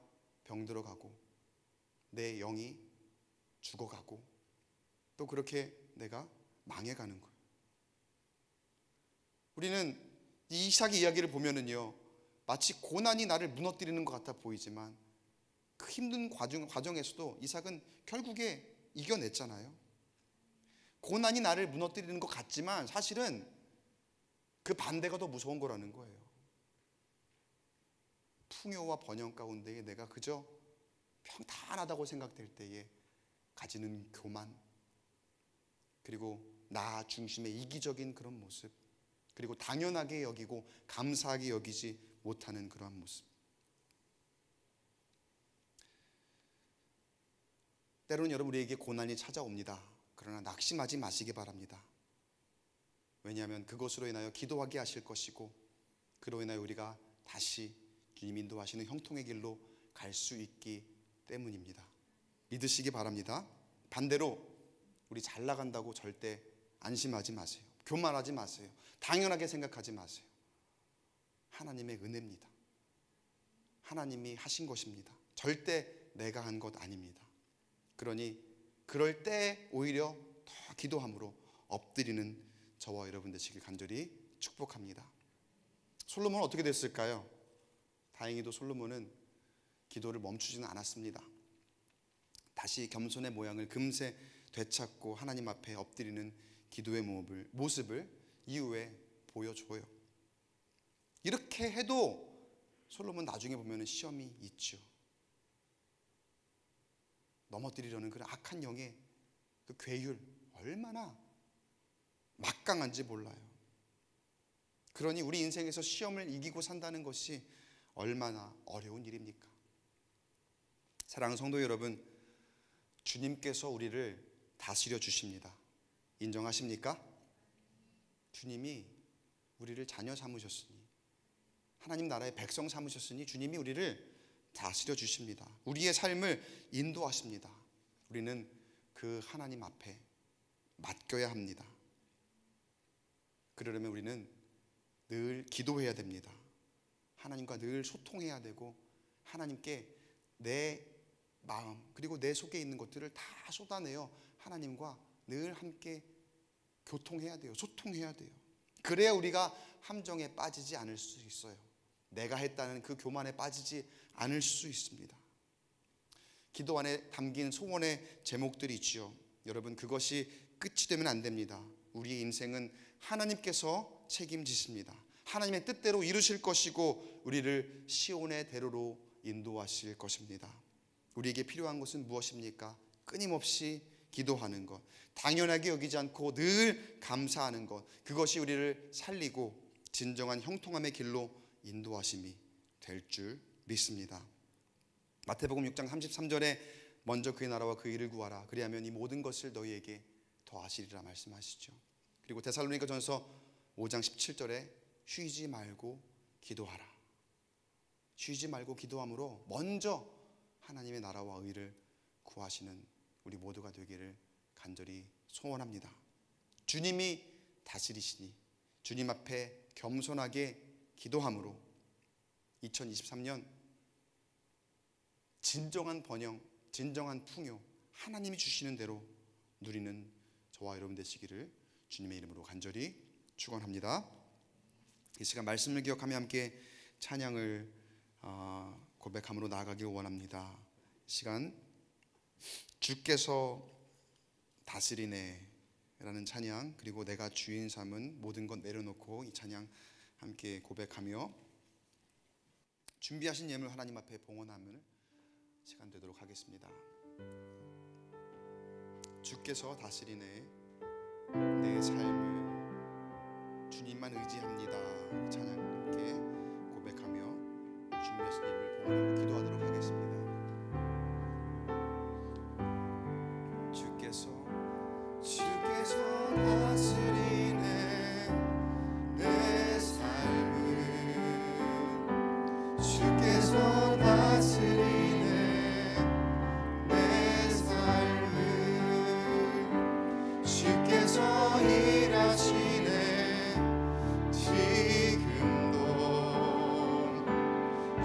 병들어가고 내 영이 죽어가고 또 그렇게 내가 망해가는 거예요. 우리는 이 이삭의 이야기를 보면은요, 마치 고난이 나를 무너뜨리는 것 같아 보이지만 그 힘든 과정에서도 이삭은 결국에 이겨냈잖아요. 고난이 나를 무너뜨리는 것 같지만 사실은 그 반대가 더 무서운 거라는 거예요. 풍요와 번영 가운데에 내가 그저 평탄하다고 생각될 때에 가지는 교만, 그리고 나 중심의 이기적인 그런 모습, 그리고 당연하게 여기고 감사하게 여기지 못하는 그러한 모습. 때로는 여러분, 우리에게 고난이 찾아옵니다. 그러나 낙심하지 마시기 바랍니다. 왜냐하면 그것으로 인하여 기도하게 하실 것이고 그로 인하여 우리가 다시 주님 인도하시는 형통의 길로 갈 수 있기 때문입니다. 믿으시기 바랍니다. 반대로 우리 잘 나간다고 절대 안심하지 마세요. 교만하지 마세요. 당연하게 생각하지 마세요. 하나님의 은혜입니다. 하나님이 하신 것입니다. 절대 내가 한 것 아닙니다. 그러니 그럴 때 오히려 더 기도함으로 엎드리는 저와 여러분 되시길 간절히 축복합니다. 솔로몬은 어떻게 됐을까요? 다행히도 솔로몬은 기도를 멈추지는 않았습니다. 다시 겸손의 모양을 금세 되찾고 하나님 앞에 엎드리는 기도의 모습을 이후에 보여줘요. 이렇게 해도 솔로몬 나중에 보면 시험이 있죠. 넘어뜨리려는 그런 악한 영의 그 괴율 얼마나 막강한지 몰라요. 그러니 우리 인생에서 시험을 이기고 산다는 것이 얼마나 어려운 일입니까? 사랑하는 성도 여러분, 주님께서 우리를 다스려 주십니다. 인정하십니까? 주님이 우리를 자녀 삼으셨으니, 하나님 나라의 백성 삼으셨으니 주님이 우리를 다스려 주십니다. 우리의 삶을 인도하십니다. 우리는 그 하나님 앞에 맡겨야 합니다. 그러려면 우리는 늘 기도해야 됩니다. 하나님과 늘 소통해야 되고, 하나님께 내 마음 그리고 내 속에 있는 것들을 다 쏟아내어 하나님과 늘 함께 교통해야 돼요. 소통해야 돼요. 그래야 우리가 함정에 빠지지 않을 수 있어요. 내가 했다는 그 교만에 빠지지 않을 수 있습니다. 기도 안에 담긴 소원의 제목들이 있죠. 여러분, 그것이 끝이 되면 안 됩니다. 우리의 인생은 하나님께서 책임지십니다. 하나님의 뜻대로 이루실 것이고 우리를 시온의 대로로 인도하실 것입니다. 우리에게 필요한 것은 무엇입니까? 끊임없이 기도하는 것, 당연하게 여기지 않고 늘 감사하는 것, 그것이 우리를 살리고 진정한 형통함의 길로 인도하심이 될 줄 믿습니다. 마태복음 6장 33절에 먼저 그의 나라와 그 일을 구하라, 그리하면 이 모든 것을 너희에게 더하시리라 말씀하시죠. 그리고 데살로니가전서 5장 17절에 쉬지 말고 기도하라. 쉬지 말고 기도함으로 먼저 하나님의 나라와 의를 구하시는 우리 모두가 되기를 간절히 소원합니다. 주님이 다스리시니 주님 앞에 겸손하게 기도함으로 2023년 진정한 번영, 진정한 풍요, 하나님이 주시는 대로 누리는 저와 여러분 되시기를 주님의 이름으로 간절히 축원합니다. 이 시간 말씀을 기억하며 함께 찬양을 고백함으로 나아가길 원합니다. 시간 주께서 다스리네 라는 찬양, 그리고 내가 주인 삼은 모든 것 내려놓고 이 찬양 함께 고백하며 준비하신 예물 하나님 앞에 봉헌하는 시간 되도록 하겠습니다. 주께서 다스리네 내 삶을 주님만 의지합니다. 이 찬양 함께 고백하며 준비하신 예물 봉헌하고 기도하도록 하겠습니다. 주께서 다스리네 내 삶을, 주께서 다스리네 내 삶을, 주께서 일하시네 지금도,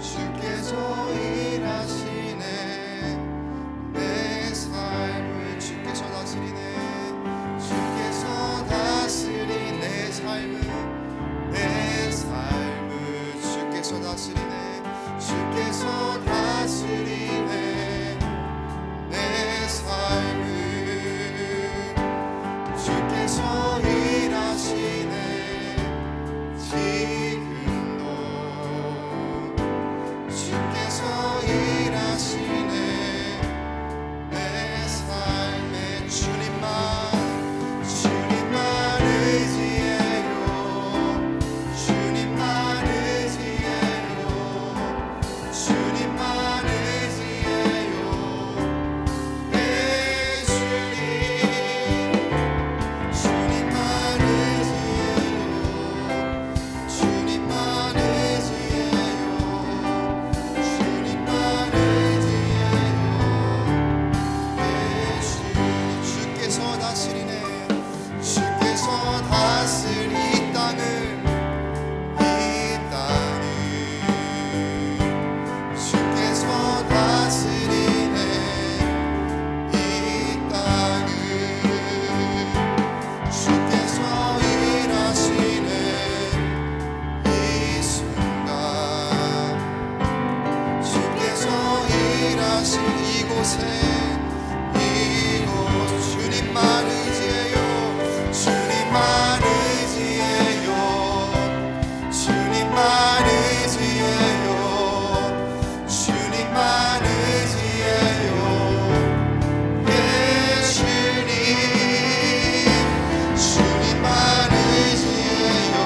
주께서 일하시네 내 삶을, 주께서 다스리네, 주께서 다스린 내 삶을, 내 삶을, 주께서 다스리네, 주께서 다스리네 내 삶을, 주께서 일하시네 지금도, 주께서 일하시네 내 삶에, 주님만 의지해요, 주님만 의지해요, 주님만 의지해요 내 주님, 주님만 의지해요, 주님만 의지해요, 주님만 의지해요 주께서 다스리네, 주께서 다스리 이 땅을, 이 땅을, 주께서 다스리네 이 땅을, 주께서 일하시네 이 순간, 주께서 일하신 이곳에, 이곳 주님만 의지해요, 주님만 의지해요, 주님만 의지해요, 주님만 의지해요 예 주님, 주님만 의지해요,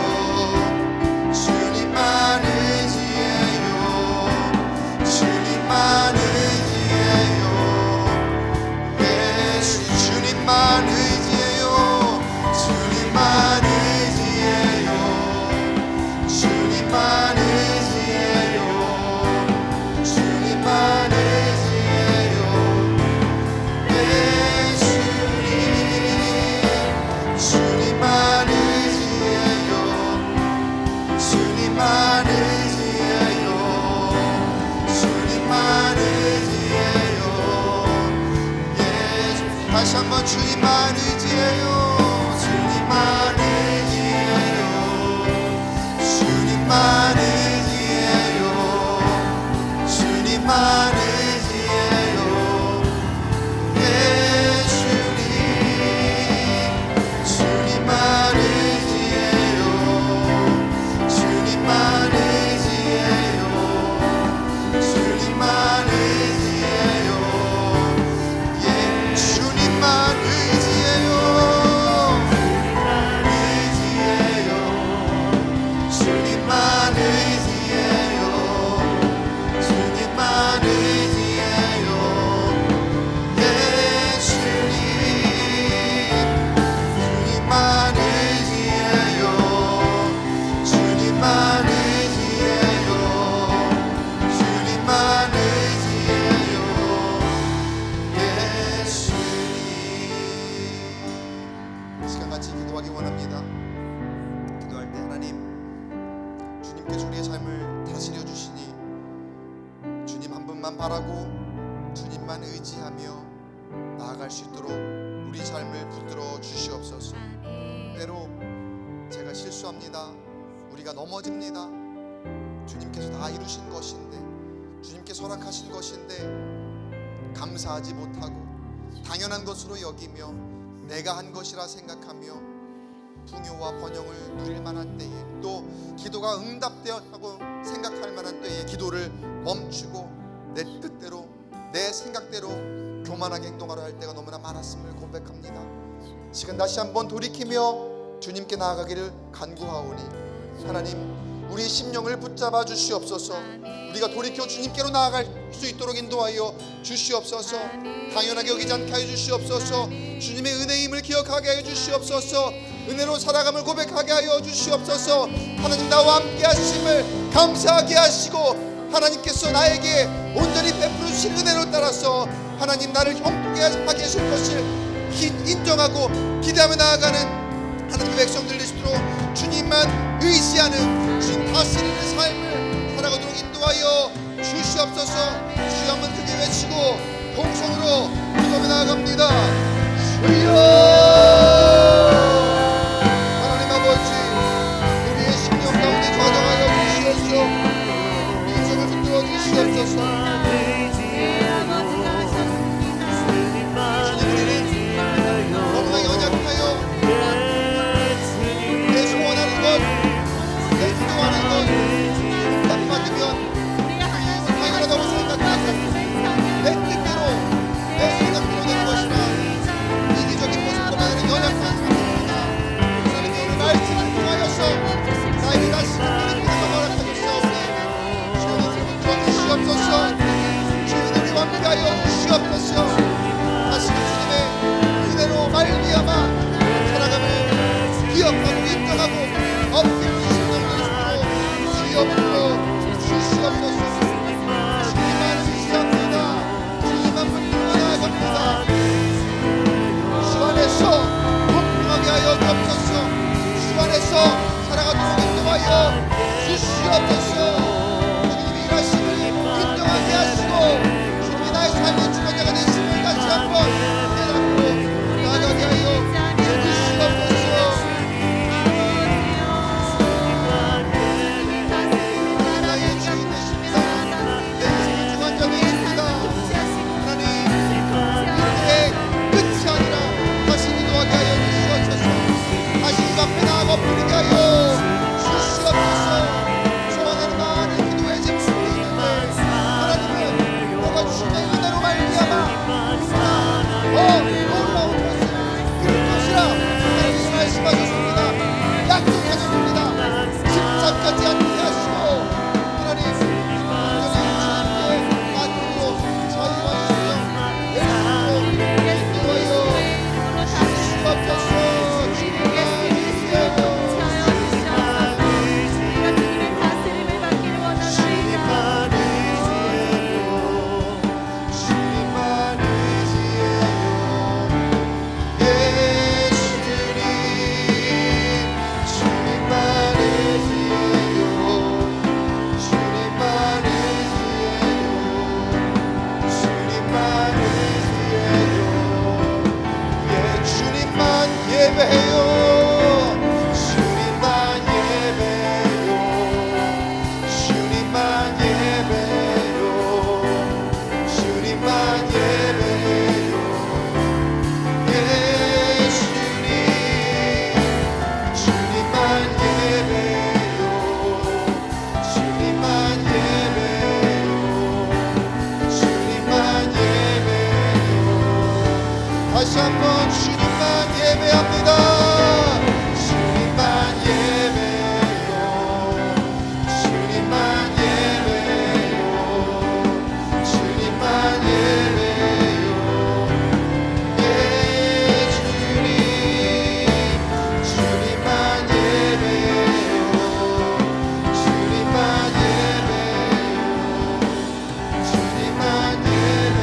주님만 의지해요. 예 주님, 주님만 의지해요. 주님만 의지해요. 주님만 의지해요. 예 주님만 의지해요. 의지해요. 주님만 의지해요. 주님만 의지해요. 예 주님, 주님만 의지해요. 주님만 의지해요. 주님만 의지해요. 예 주님. 이 시간 같이 기도하기 원합니다. 기도할 때 하나님, 주님께서 우리의 삶을 다스려 주시니 주님 한 분만 바라고 주님만 의지하며 나아갈 수 있도록 우리 삶을 붙들어 주시옵소서. 때로 제가 실수합니다. 우리가 넘어집니다. 주님께서 다 이루신 것인데, 주님께서 허락하신 것인데 감사하지 못하고 당연한 것으로 여기며 내가 한 것이라 생각하며 풍요와 번영을 누릴 만한 때에, 또 기도가 응답되었다고 생각할 만한 때에 기도를 멈추고 내 뜻대로 내 생각대로 교만하게 행동하려 할 때가 너무나 많았음을 고백합니다. 시간 다시 한번 돌이키며 주님께 나아가기를 간구하오니 하나님, 우리 심령을 붙잡아 주시옵소서. 우리가 돌이켜 주님께로 나아갈 수 있도록 인도하여 주시옵소서. 당연하게 여기지 않게 하여 주시옵소서. 주님의 은혜임을 기억하게 하여 주시옵소서. 은혜로 살아감을 고백하게 하여 주시옵소서. 하나님, 나와 함께 하심을 감사하게 하시고 하나님께서 나에게 온전히 베풀어 주신 은혜로 따라서 하나님 나를 형통하게 하실 것을 인정하고 기대하며 나아가는 하나님의 백성들 되시도록 주님만 의지하는, 주님 다스리는 삶을 살아가도록 인도하여 주시옵소서. 주여 한번 크게 외치고 통성으로 기도하며 나아갑니다. 주여! 하나님 아버지, 우리의 심령 가운데 좌정하여 주시옵소서. 인생을 붙들어 주시옵소서. 너무나 연약하여 내 소원하는 것, 내 기도하는 것 딱 맞으면 당연하다고 생각하고 내 뜻대로 내 생각대로 되는 것이라 이기적인 모습으로 나는 연약한 사람입니다. 하나님의 오늘 말씀을 통하여서 나에게 다시 돌이키는 걸 허락하셨사오니 주님 붙들어 주시옵소서. 다시 한번 주님만 예배합니다. 주님만 예배요. 주님만 예배요. 주님만 예배요. 예 주님 주님만 예배요. 주님만 예배요. 주님만 예배요.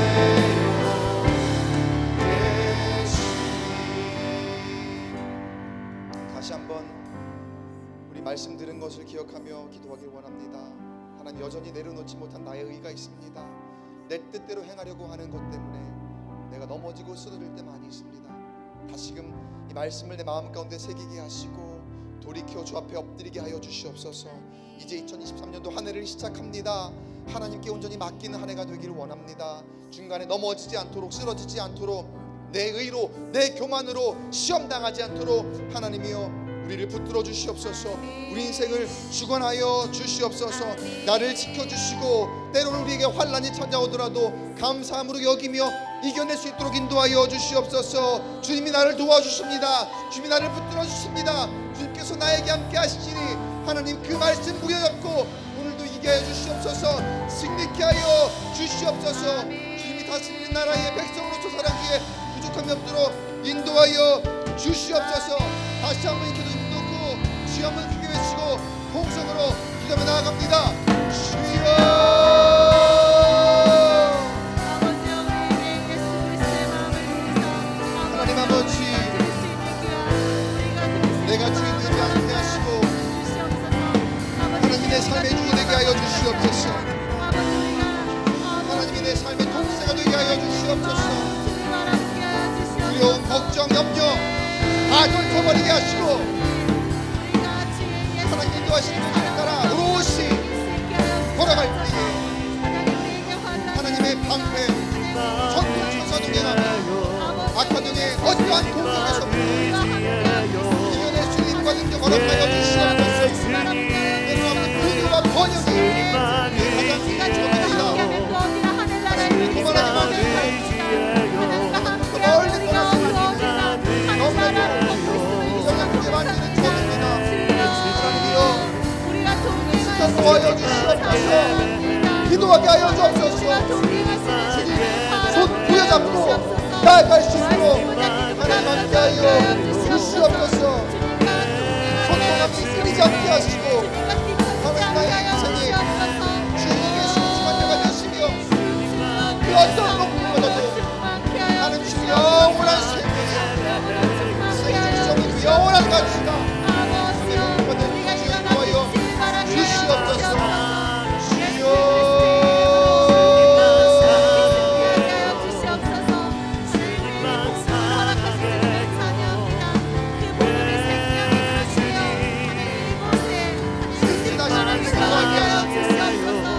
다시 한번 우리 말씀 들은 것을 기억하며 기도하길 원합니다. 하나님, 여전히 내려놓지 못한 나의 의가 있습니다. 내 뜻대로 행하려고 하는 것 때문에 내가 넘어지고 쓰러질 때 많이 있습니다. 다시금 이 말씀을 내 마음 가운데 새기게 하시고 돌이켜 주 앞에 엎드리게 하여 주시옵소서. 이제 2023년도 한 해를 시작합니다. 하나님께 온전히 맡기는 한 해가 되기를 원합니다. 중간에 넘어지지 않도록, 쓰러지지 않도록, 내 의로, 내 교만으로 시험당하지 않도록 하나님이여 우리를 붙들어 주시옵소서. 우리 인생을 주관하여 주시옵소서. 나를 지켜주시고 때로는 우리에게 환난이 찾아오더라도 감사함으로 여기며 이겨낼 수 있도록 인도하여 주시옵소서. 주님이 나를 도와주십니다. 주님이 나를 붙들어 주십니다. 주님께서 나에게 함께 하시니 하나님 그 말씀 부여잡고 오늘도 이겨 주시옵소서. 승리케 하여 주시옵소서. 주님이 다스리는 나라의 백성으로서 살아기에 부족함이 없도록 인도하여 주시옵소서. 다시 한번 기도 놓고 주여 한번 크게 외치고 통성으로 기도하며 나아갑니다. 주여 하나님 아버지, 내가 주인 되지 않게 하시고 하나님이 내 삶의 주인 되게 하여 주시옵소서. 하나님이 내 삶의 통제가 되게 하여 주시옵소서. 두려움, 걱정, 염려 다 덜커버리게 하시고 하나님 인도하시는 분을 따라 오롯이 걸어갈 때에 하나님의 방패 전투 천사동행하며 악화동의 어떠한 공격에서부터 이겨낼 수 있는 힘과 능력 허락하여 주시옵소서. 여러분 불교와 번영이 가장 중요합니다. 하나님을 도만하지 마시고 멀리 떠나서 너무나도 영향력을 만드는 주님입니다. 하나님이여 시간 도와여 주시옵소서. 기도하게 하여 주옵소서. 주님 손 부여잡고 나아갈 수 있도록 하나님 함께 하여 주시옵소서. 손동함이 끊이지 않게 하시고 하나님 나의 인생이 주님의 신주만녀가 되시며 그 어떤 높음보다도 나는 주의 영원한 생명이 생명성이 그 영원한 가치가 주의 받은 주의 도하여 주시옵소서. 주여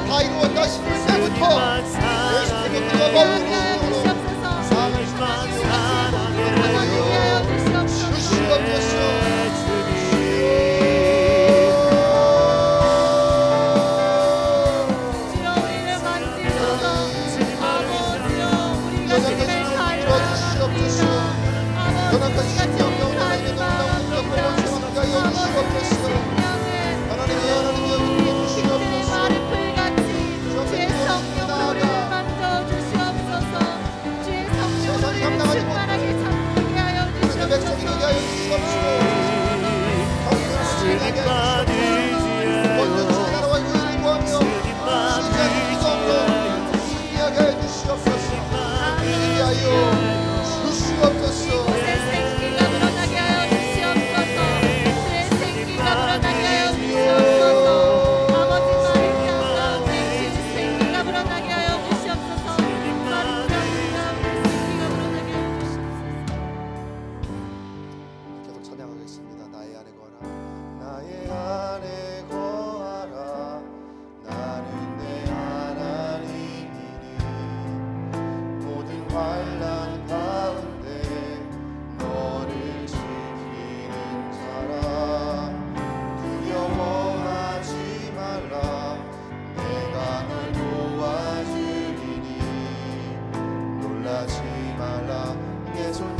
다 이루었다 싶을 때부터 예수님의 그와 머무는 삶을 주시옵소서. 놀라지 말라 내 손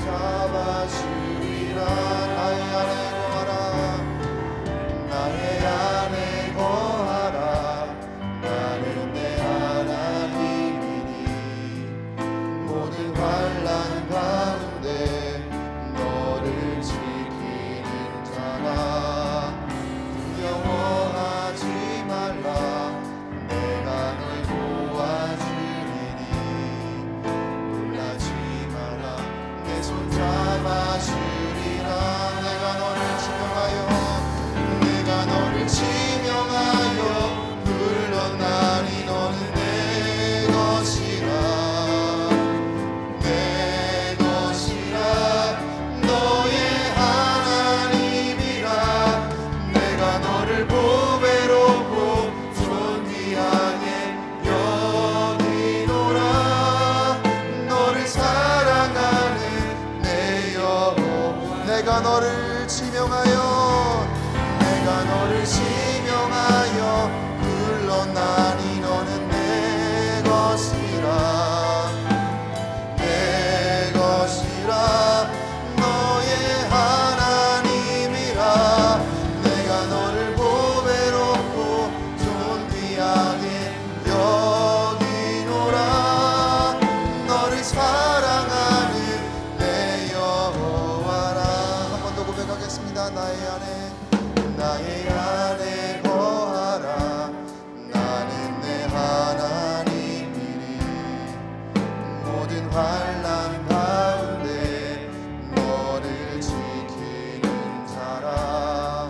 환난 가운데 너를 지키는 자라.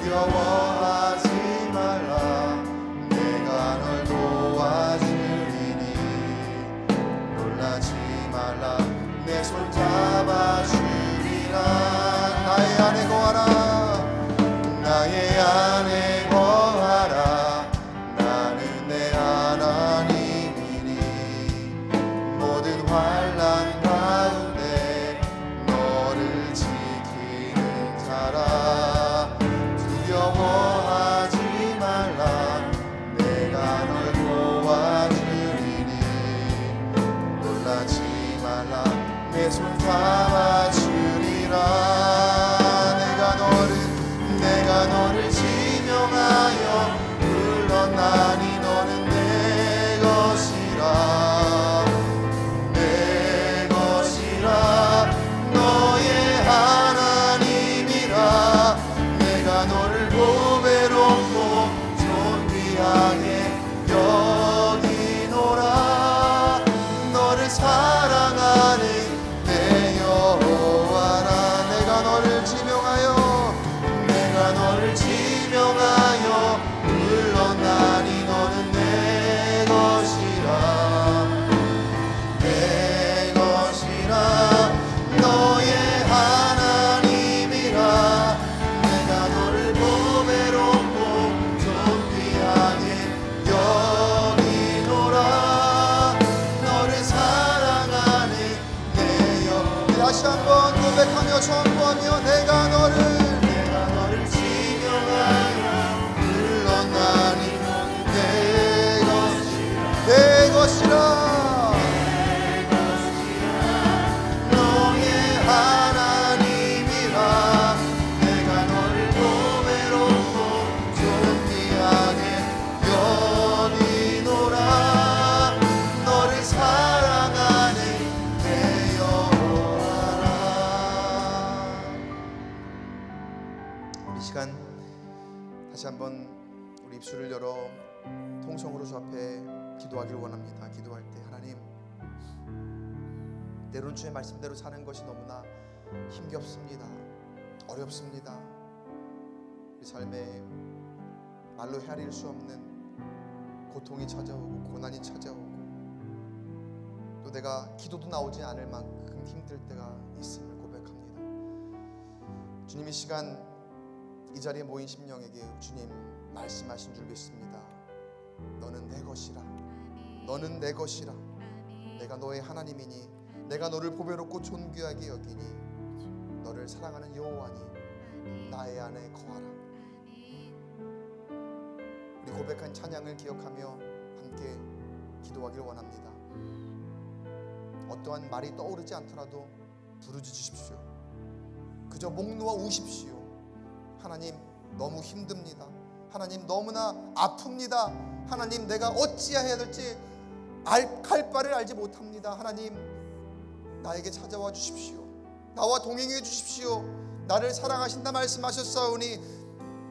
두려워하지 말라. 내가 널 도와주리니. 놀라지 말라. 내 손 잡아주리라. 나의 안에 거하라. 나의 안에 거하라. 나는 내 하나님이니. 모든 환난 가운데 너를 지키는 자라. 두려워하지 말라. 내가 널 도와주리니. 놀라지 말라. 내 손 잡아주리라. 내가 너를 지명하여 불렀나니. 너는 내 것이라. 내 것이라. 너의 하나님이라. 내가 너를 보배롭고 존귀하게 여기노라. 너를 사랑하는 내 여호와라. 내가 너를 지명하여 불렀나니. 너는 내 것이라. 내 것이라. 너의 하나님이라. 내가 너를 보배롭고 존귀하게 여기노라. 너를 사랑하는 내 여. 다시 한번 고백하며 선포하며 내가 너를 내 것이라. 너의 하나님이라. 내가 너를 보배롭고 존귀하게 여기노라. 너를 사랑하는 내 여호와라. 이 시간 다시 한번 우리 입술을 열어 통성으로 주 앞에 기도하기를 원합니다. 기도할 때 하나님, 때로는 주의 말씀대로 사는 것이 너무나 힘겹습니다. 어렵습니다. 우리 삶에 말로 헤아릴 수 없는 고통이 찾아오고 고난이 찾아오고 또 내가 기도도 나오지 않을 만큼 힘들 때가 있음을 고백합니다. 주님, 이 시간 이 자리에 모인 심령에게 주님 말씀하신 줄 믿습니다. 너는 내 것이라. 너는 내 것이라. 내가 너의 하나님이니. 내가 너를 보배롭고 존귀하게 여기니. 너를 사랑하는 여호와니. 나의 안에 거하라. 우리 고백한 찬양을 기억하며 함께 기도하기를 원합니다. 어떠한 말이 떠오르지 않더라도 부르짖으십시오. 그저 목 놓아 우십시오. 하나님, 너무 힘듭니다. 하나님, 너무나 아픕니다. 하나님, 내가 어찌해야 될지 갈 바를 알지 못합니다. 하나님, 나에게 찾아와 주십시오. 나와 동행해 주십시오. 나를 사랑하신다 말씀하셨사오니,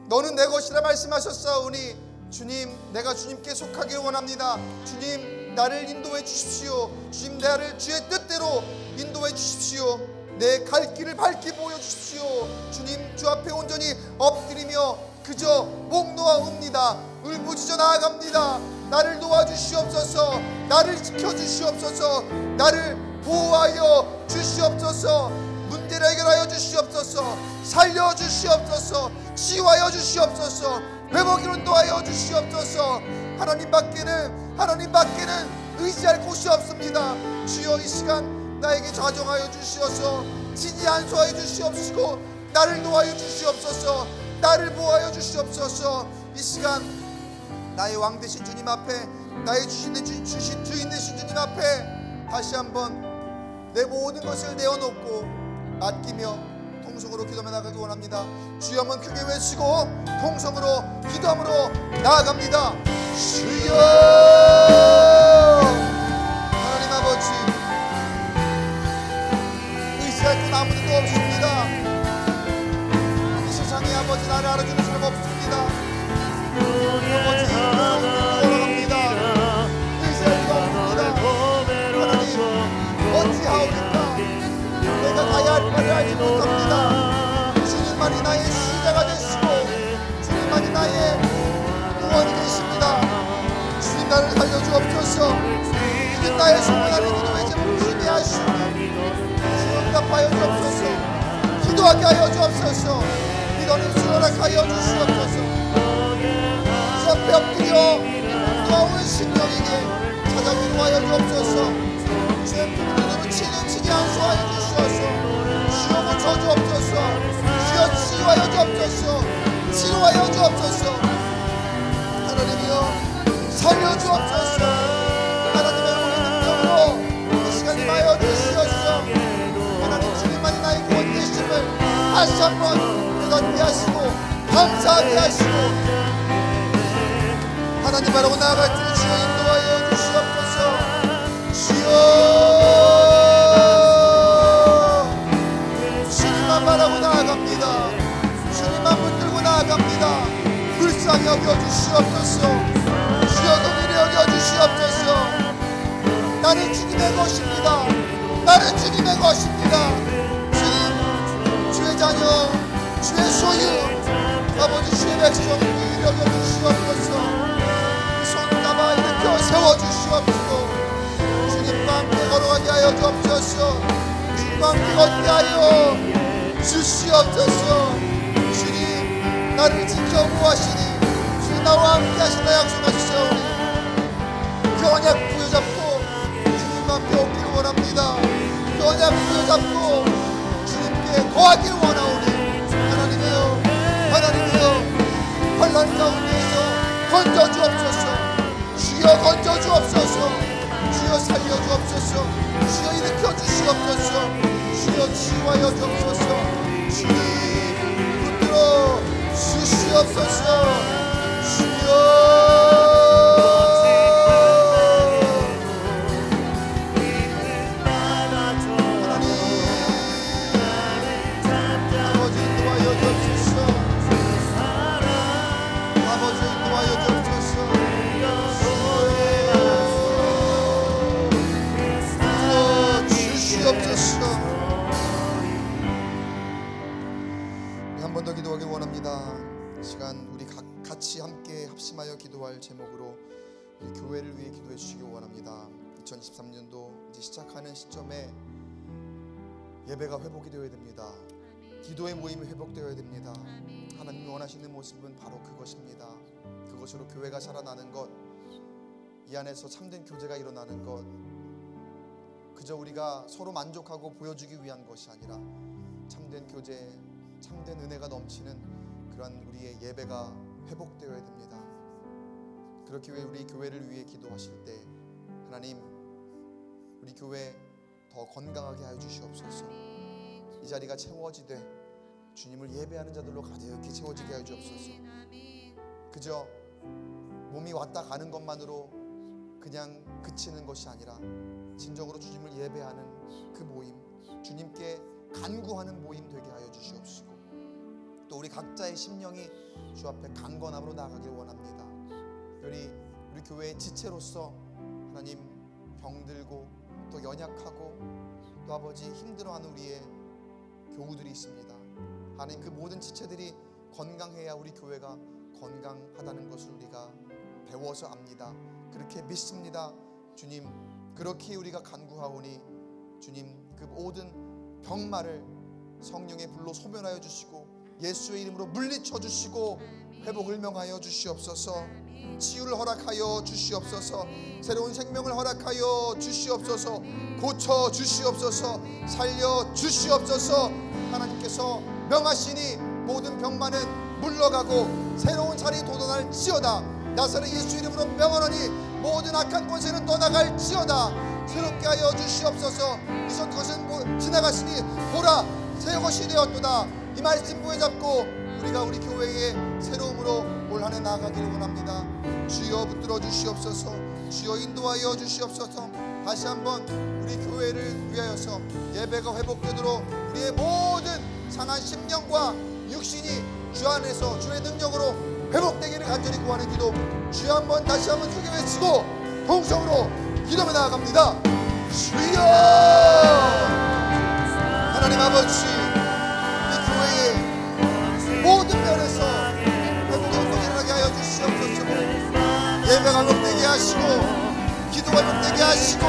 너는 내 것이라 말씀하셨사오니, 주님, 내가 주님께 속하기를 원합니다. 주님, 나를 인도해 주십시오. 주님, 나를 주의 뜻대로 인도해 주십시오. 내 갈 길을 밝히 보여주십시오. 주님, 주 앞에 온전히 엎드리며 그저 목 놓아 옵니다. 울부짖어 나아갑니다. 나를 도와주시옵소서. 나를 지켜주시옵소서. 나를 보호하여 주시옵소서. 문제를 해결하여 주시옵소서. 살려주시옵소서. 치유하여 주시옵소서. 회복을 인도하여 주시옵소서. 하나님밖에는 의지할 곳이 없습니다. 주여, 이 시간 나에게 좌정하여 주시어서 진히 안수하여 주시옵시고 나를 도와여 주시옵소서. 나를 보호하여 주시옵소서. 이 시간 나의 왕 되신 주님 앞에, 나의 주인 되신 주님 앞에 다시 한번 내 모든 것을 내어놓고 맡기며 통성으로 기도하며 나가기 원합니다. 주여 한번 크게 외치고 통성으로 기도함으로 나아갑니다. 주여, 하나님 아버지, 의지할 분 아무도 없습니다. 이 세상에 아버지, 나를 알아주는 사람 없습니다. 아버지, 돌아갑니다. 의지할 분 없습니다. 하나님, 주옵소서. 주님 나의 소원하는 기도에 제목 준비하시오니 응답하여 주옵소서. 기도하게 하여 주옵소서. 믿음을 수월하여 주시옵소서. 저 벽들이여 무거운 심령에게 찾아오게 하여 주옵소서. 주의 피부로 치는 양수하여 주시옵소서. 주여 고쳐 주옵소서. 주여 치유하여 주옵소서. 치료하여 주옵소서. 하나님이여 살려 주옵소서. 하나님의 우리 능력으로 이 시간 임하여 주시옵소서. 하나님 주님만이 나의 구원 되심을 다시 한번 깨닫게 하시고 감사하게 하시고 하나님 바라고 나아갈 때 주여 인도하여 주시옵소서. 주님만 바라고 나아갑니다. 주님만 붙들고 나아갑니다. 불쌍히 여겨주시옵소서. 주여 긍휼히 여겨주시옵소서. 나는 주님의 것입니다. 나는 주님의 것입니다. 주님, 주의 자녀, 주의 소유, 아버지 주의 백성 긍휼히 여겨주시옵소서. 이 손 잡아 일으켜 세워주시옵소서. 주님과 함께 걸어가게 하여 주옵소서. 주님과 함께 걷게 하여 주시옵소서. 주님 나를 지켜 보호하시니 주님 나와 함께 하신다 약속하시오니 그 언약 부여잡고 주님과 함께 얻기를 원합니다. 그 언약 부여잡고 주님께 거하기를 원하오니 하나님이여 하나님이여 환난 가운데에서 건져주옵소서. 주여 건져주옵소서. 주여 살려주옵소서. 주여 일으켜 주시옵소서. 주여 치유하여 주옵소서. 주님 붙들어 주시옵소서. 주여 한 번 더 기도하길 원합니다. 이 시간 우리 같이 함께 합심하여 기도할 제목으로 우리 교회를 위해 기도해 주시기 원합니다. 2023년도 이제 시작하는 시점에 예배가 회복이 되어야 됩니다. 기도의 모임이 회복되어야 됩니다. 하나님이 원하시는 모습은 바로 그것입니다. 그것으로 교회가 살아나는 것, 이 안에서 참된 교제가 일어나는 것, 그저 우리가 서로 만족하고 보여주기 위한 것이 아니라 참된 교제, 참된 은혜가 넘치는 그러한 우리의 예배가 회복되어야 됩니다. 그렇기 위해 우리 교회를 위해 기도하실 때 하나님 우리 교회 더 건강하게 하여 주시옵소서. 이 자리가 채워지되 주님을 예배하는 자들로 가득히 채워지게 하여 주옵소서. 그저 몸이 왔다 가는 것만으로 그냥 그치는 것이 아니라 진정으로 주님을 예배하는 그 모임, 주님께 간구하는 모임 되게 하여 주시옵시고 또 우리 각자의 심령이 주 앞에 강건함으로 나아가길 원합니다. 우리 교회의 지체로서 하나님 병들고 또 연약하고 또 아버지 힘들어하는 우리의 교우들이 있습니다. 하나님 그 모든 지체들이 건강해야 우리 교회가 건강하다는 것을 우리가 배워서 압니다. 그렇게 믿습니다. 주님 그렇게 우리가 간구하오니 주님 그 모든 병마를 성령의 불로 소멸하여 주시고 예수의 이름으로 물리쳐 주시고 회복을 명하여 주시옵소서. 치유를 허락하여 주시옵소서. 새로운 생명을 허락하여 주시옵소서. 고쳐 주시옵소서. 살려 주시옵소서. 하나님께서 명하시니 모든 병마는 물러가고 새로운 자리 돋아날지어다. 나사렛 예수 이름으로 명하노니 모든 악한 권세는 떠나갈지어다. 새롭게 하여 주시옵소서. 이전 것은 지나갔으니 보라 새 것이 되었도다. 이 말씀 부여잡고 우리가 우리 교회의 새로움으로 올 한 해 나아가기를 원합니다. 주여 붙들어 주시옵소서. 주여 인도하여 주시옵소서. 다시 한번 우리 교회를 위하여서 예배가 회복되도록 우리의 모든 상한 심령과 육신이 주 안에서 주의 능력으로 회복되기를 간절히 구하는 기도 주여 한번 다시 한번 크게 외치고 통성으로 기도해 나아갑니다. 주여 하나님 아버지 이 교회의 모든 면에서 회복의 운동이 일어나게 하여 주시옵소서. 예배가 회복되게 하시고 기도 기도가 복되게 하시고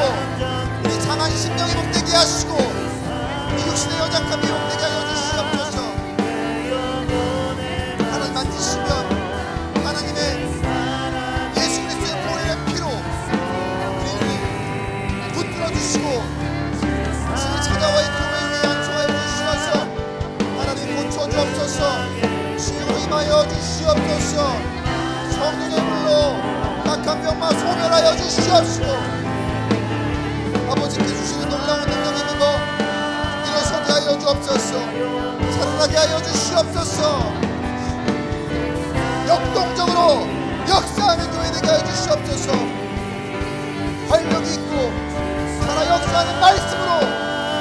우리 상한 심령이 복되게 하시고 이 육신의 연약함이 복되게 하여 주시옵소서. 하나님 만지시면 하나님의 예수 그리스도의 보혈의 피로 우리를 붙들어 주시고 주의 찾아와 이 교회 위에 안수하여 주시어서 하나님 고쳐주옵소서. 주로 임하여 주시옵소서. 성령의 물로 악한 병마 소멸하여 주시옵시고 아버지께 주시는 놀라운 능력 있는 거 일어서게 하여 주옵소서. 살아나게 하여 주시옵소서. 역동적으로 역사하는 교회 되게 하여 주시옵소서. 활력이 있고 살아 역사하는 말씀으로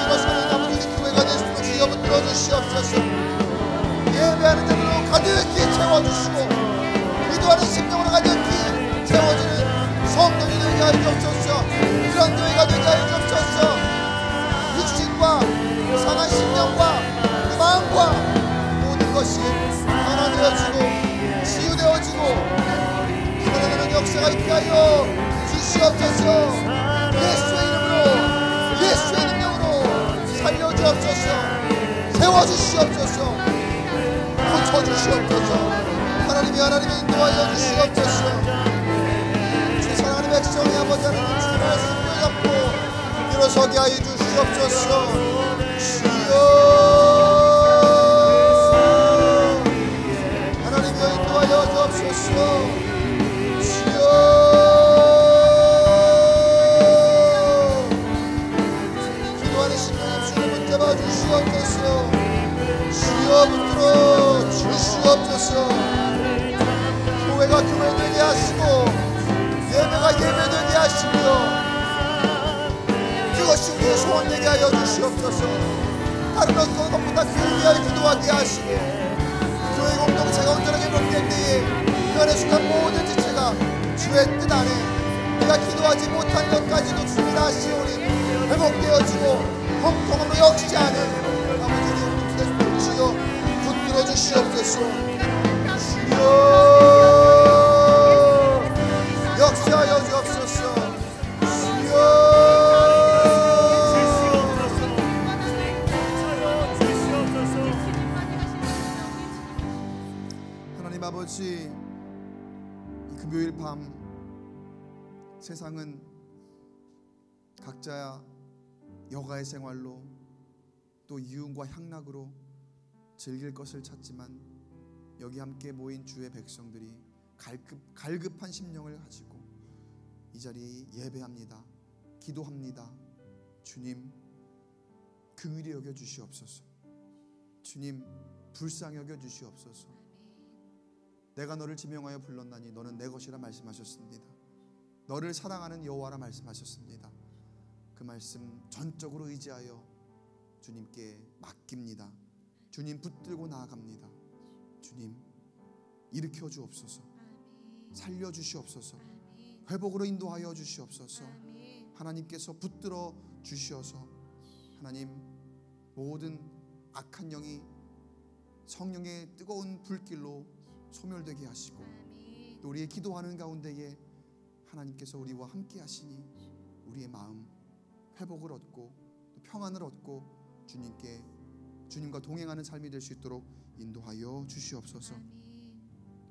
일어서는 아버지 교회가 될 수 있도록 주여 붙들어 주시옵소서. 예배하는 자들로 가득히 채워주시고 기도하는 심령으로 가득히 채워지는 성령이 되게 하여 주옵소서. 그런 교회가 되게 하여 주옵소서. 육신과 상한 심령과 그 마음과 모든 것이 하나 되어지고 치유되어지고 살아나는 역사가 있게 하여 주시옵소서. 예수의 이름으로 예수의 능력으로 살려주옵소서. 세워주시옵소서. 고쳐주시옵소서. 하나님의 인도하여 주시옵소서. 주 사랑하는 백성의 아버지 하나님 주의 말씀 붙잡고 일어서게 하여 주시옵소서. 주여 하나님의 인도하여 주옵소서. 주여 기도하는 심령의 주를 붙잡아 주시옵소서. 주여 붙들어 주시옵소서. 교회가 교회되게 하시고 예배가 예배되게 하시며 그것이 우리의 소원되게 하여 주시옵소서. 다른 어떤 것보다 교회를 위하여 기도하게 하시고 교회 공동체가 온전하게 복될 때에 그 안에 속한 모든 지체가 주의 뜻 안에 내가 기도하지 못한 것까지도 주님이 하시오니 회복되어지고 형통함으로 역시하는 아버지의 주여 붙들어 주시옵소서. 주여 역사하여 주옵소서. 주여 하나님 아버지, 이 금요일 밤 세상은 각자 여가의 생활로 또 이윤과 향락으로 즐길 것을 찾지만 여기 함께 모인 주의 백성들이 갈급한 심령을 가지고 이 자리에 예배합니다. 기도합니다. 주님 긍휼히 여겨 주시옵소서. 주님 불쌍히 여겨 주시옵소서. 내가 너를 지명하여 불렀나니 너는 내 것이라 말씀하셨습니다. 너를 사랑하는 여호와라 말씀하셨습니다. 그 말씀 전적으로 의지하여 주님께 맡깁니다. 주님 붙들고 나아갑니다. 주님 일으켜 주옵소서. 살려 주시옵소서. 회복으로 인도하여 주시옵소서. 하나님께서 붙들어 주시어서 하나님 모든 악한 영이 성령의 뜨거운 불길로 소멸되게 하시고 또 우리의 기도하는 가운데에 하나님께서 우리와 함께 하시니 우리의 마음 회복을 얻고 또 평안을 얻고 주님과 동행하는 삶이 될 수 있도록 인도하여 주시옵소서.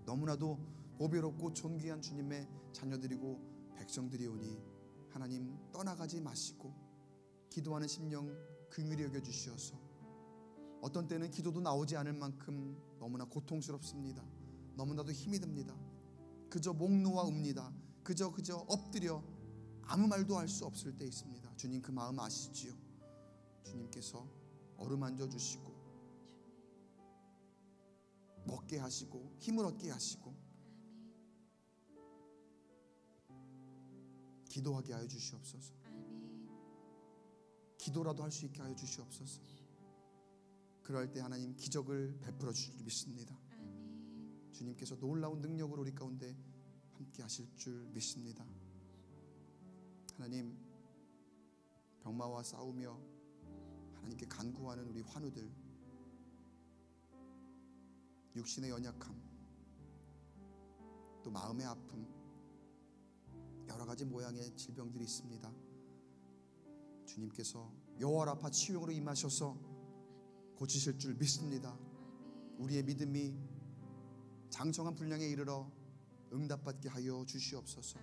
너무나도 보배롭고 존귀한 주님의 자녀들이고 백성들이오니 하나님 떠나가지 마시고 기도하는 심령 긍휼히 여겨 주시어서 어떤 때는 기도도 나오지 않을 만큼 너무나 고통스럽습니다. 너무나도 힘이 듭니다. 그저 목 놓아 웁니다. 그저 엎드려 아무 말도 할 수 없을 때 있습니다. 주님 그 마음 아시지요. 주님께서 어루만져 주시고 먹게 하시고 힘을 얻게 하시고 기도하게 하여 주시옵소서. 기도라도 할 수 있게 하여 주시옵소서. 그럴 때 하나님 기적을 베풀어 주실 줄 믿습니다. 주님께서 놀라운 능력으로 우리 가운데 함께 하실 줄 믿습니다. 하나님 병마와 싸우며 하나님께 간구하는 우리 환우들, 육신의 연약함, 또 마음의 아픔, 여러 가지 모양의 질병들이 있습니다. 주님께서 여호와라파 치유로 임하셔서 고치실 줄 믿습니다. 우리의 믿음이 장성한 분량에 이르러 응답받게 하여 주시옵소서.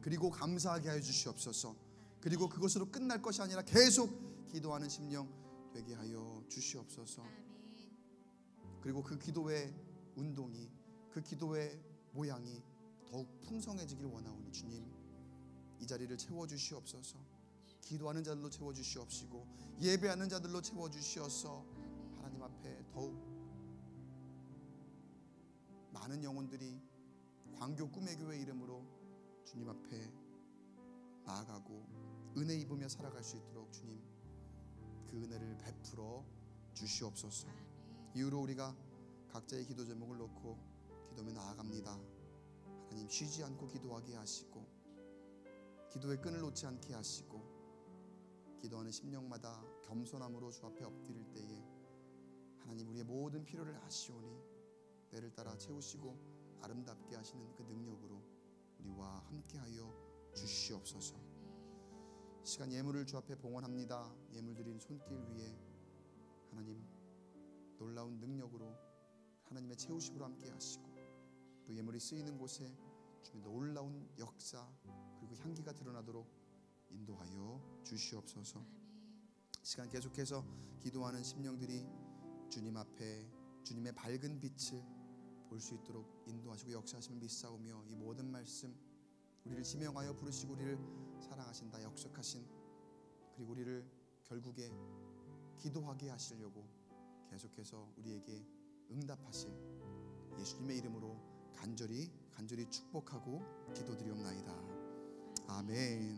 그리고 감사하게 하여 주시옵소서. 그리고 그것으로 끝날 것이 아니라 계속 기도하는 심령 되게 하여 주시옵소서. 그리고 그 기도의 운동이, 그 기도의 모양이 더욱 풍성해지길 원하오니 주님, 이 자리를 채워주시옵소서. 기도하는 자들로 채워주시옵시고 예배하는 자들로 채워주시어서 하나님 앞에 더욱 많은 영혼들이 광교 꿈의 교회 이름으로 주님 앞에 나아가고 은혜 입으며 살아갈 수 있도록 주님 그 은혜를 베풀어 주시옵소서. 이후로 우리가 각자의 기도 제목을 놓고 기도하며 나아갑니다. 하나님, 쉬지 않고 기도하게 하시고 기도의 끈을 놓지 않게 하시고 기도하는 심령마다 겸손함으로 주 앞에 엎드릴 때에 하나님, 우리의 모든 필요를 아시오니 때를 따라 채우시고 아름답게 하시는 그 능력으로 우리와 함께하여 주시옵소서. 시간 예물을 주 앞에 봉헌합니다. 예물 드린 손길 위에 하나님 놀라운 능력으로 하나님의 채우심으로 함께 하시고 또 예물이 쓰이는 곳에 주님의 놀라운 역사 그리고 향기가 드러나도록 인도하여 주시옵소서. 시간 계속해서 기도하는 심령들이 주님 앞에 주님의 밝은 빛을 볼 수 있도록 인도하시고 역사하심을 믿사오며 이 모든 말씀 우리를 지명하여 부르시고 우리를 사랑하신다 약속하신 그리고 우리를 결국에 기도하게 하시려고 계속해서 우리에게 응답하실 예수님의 이름으로 간절히 축복하고 기도드리옵나이다. 아멘.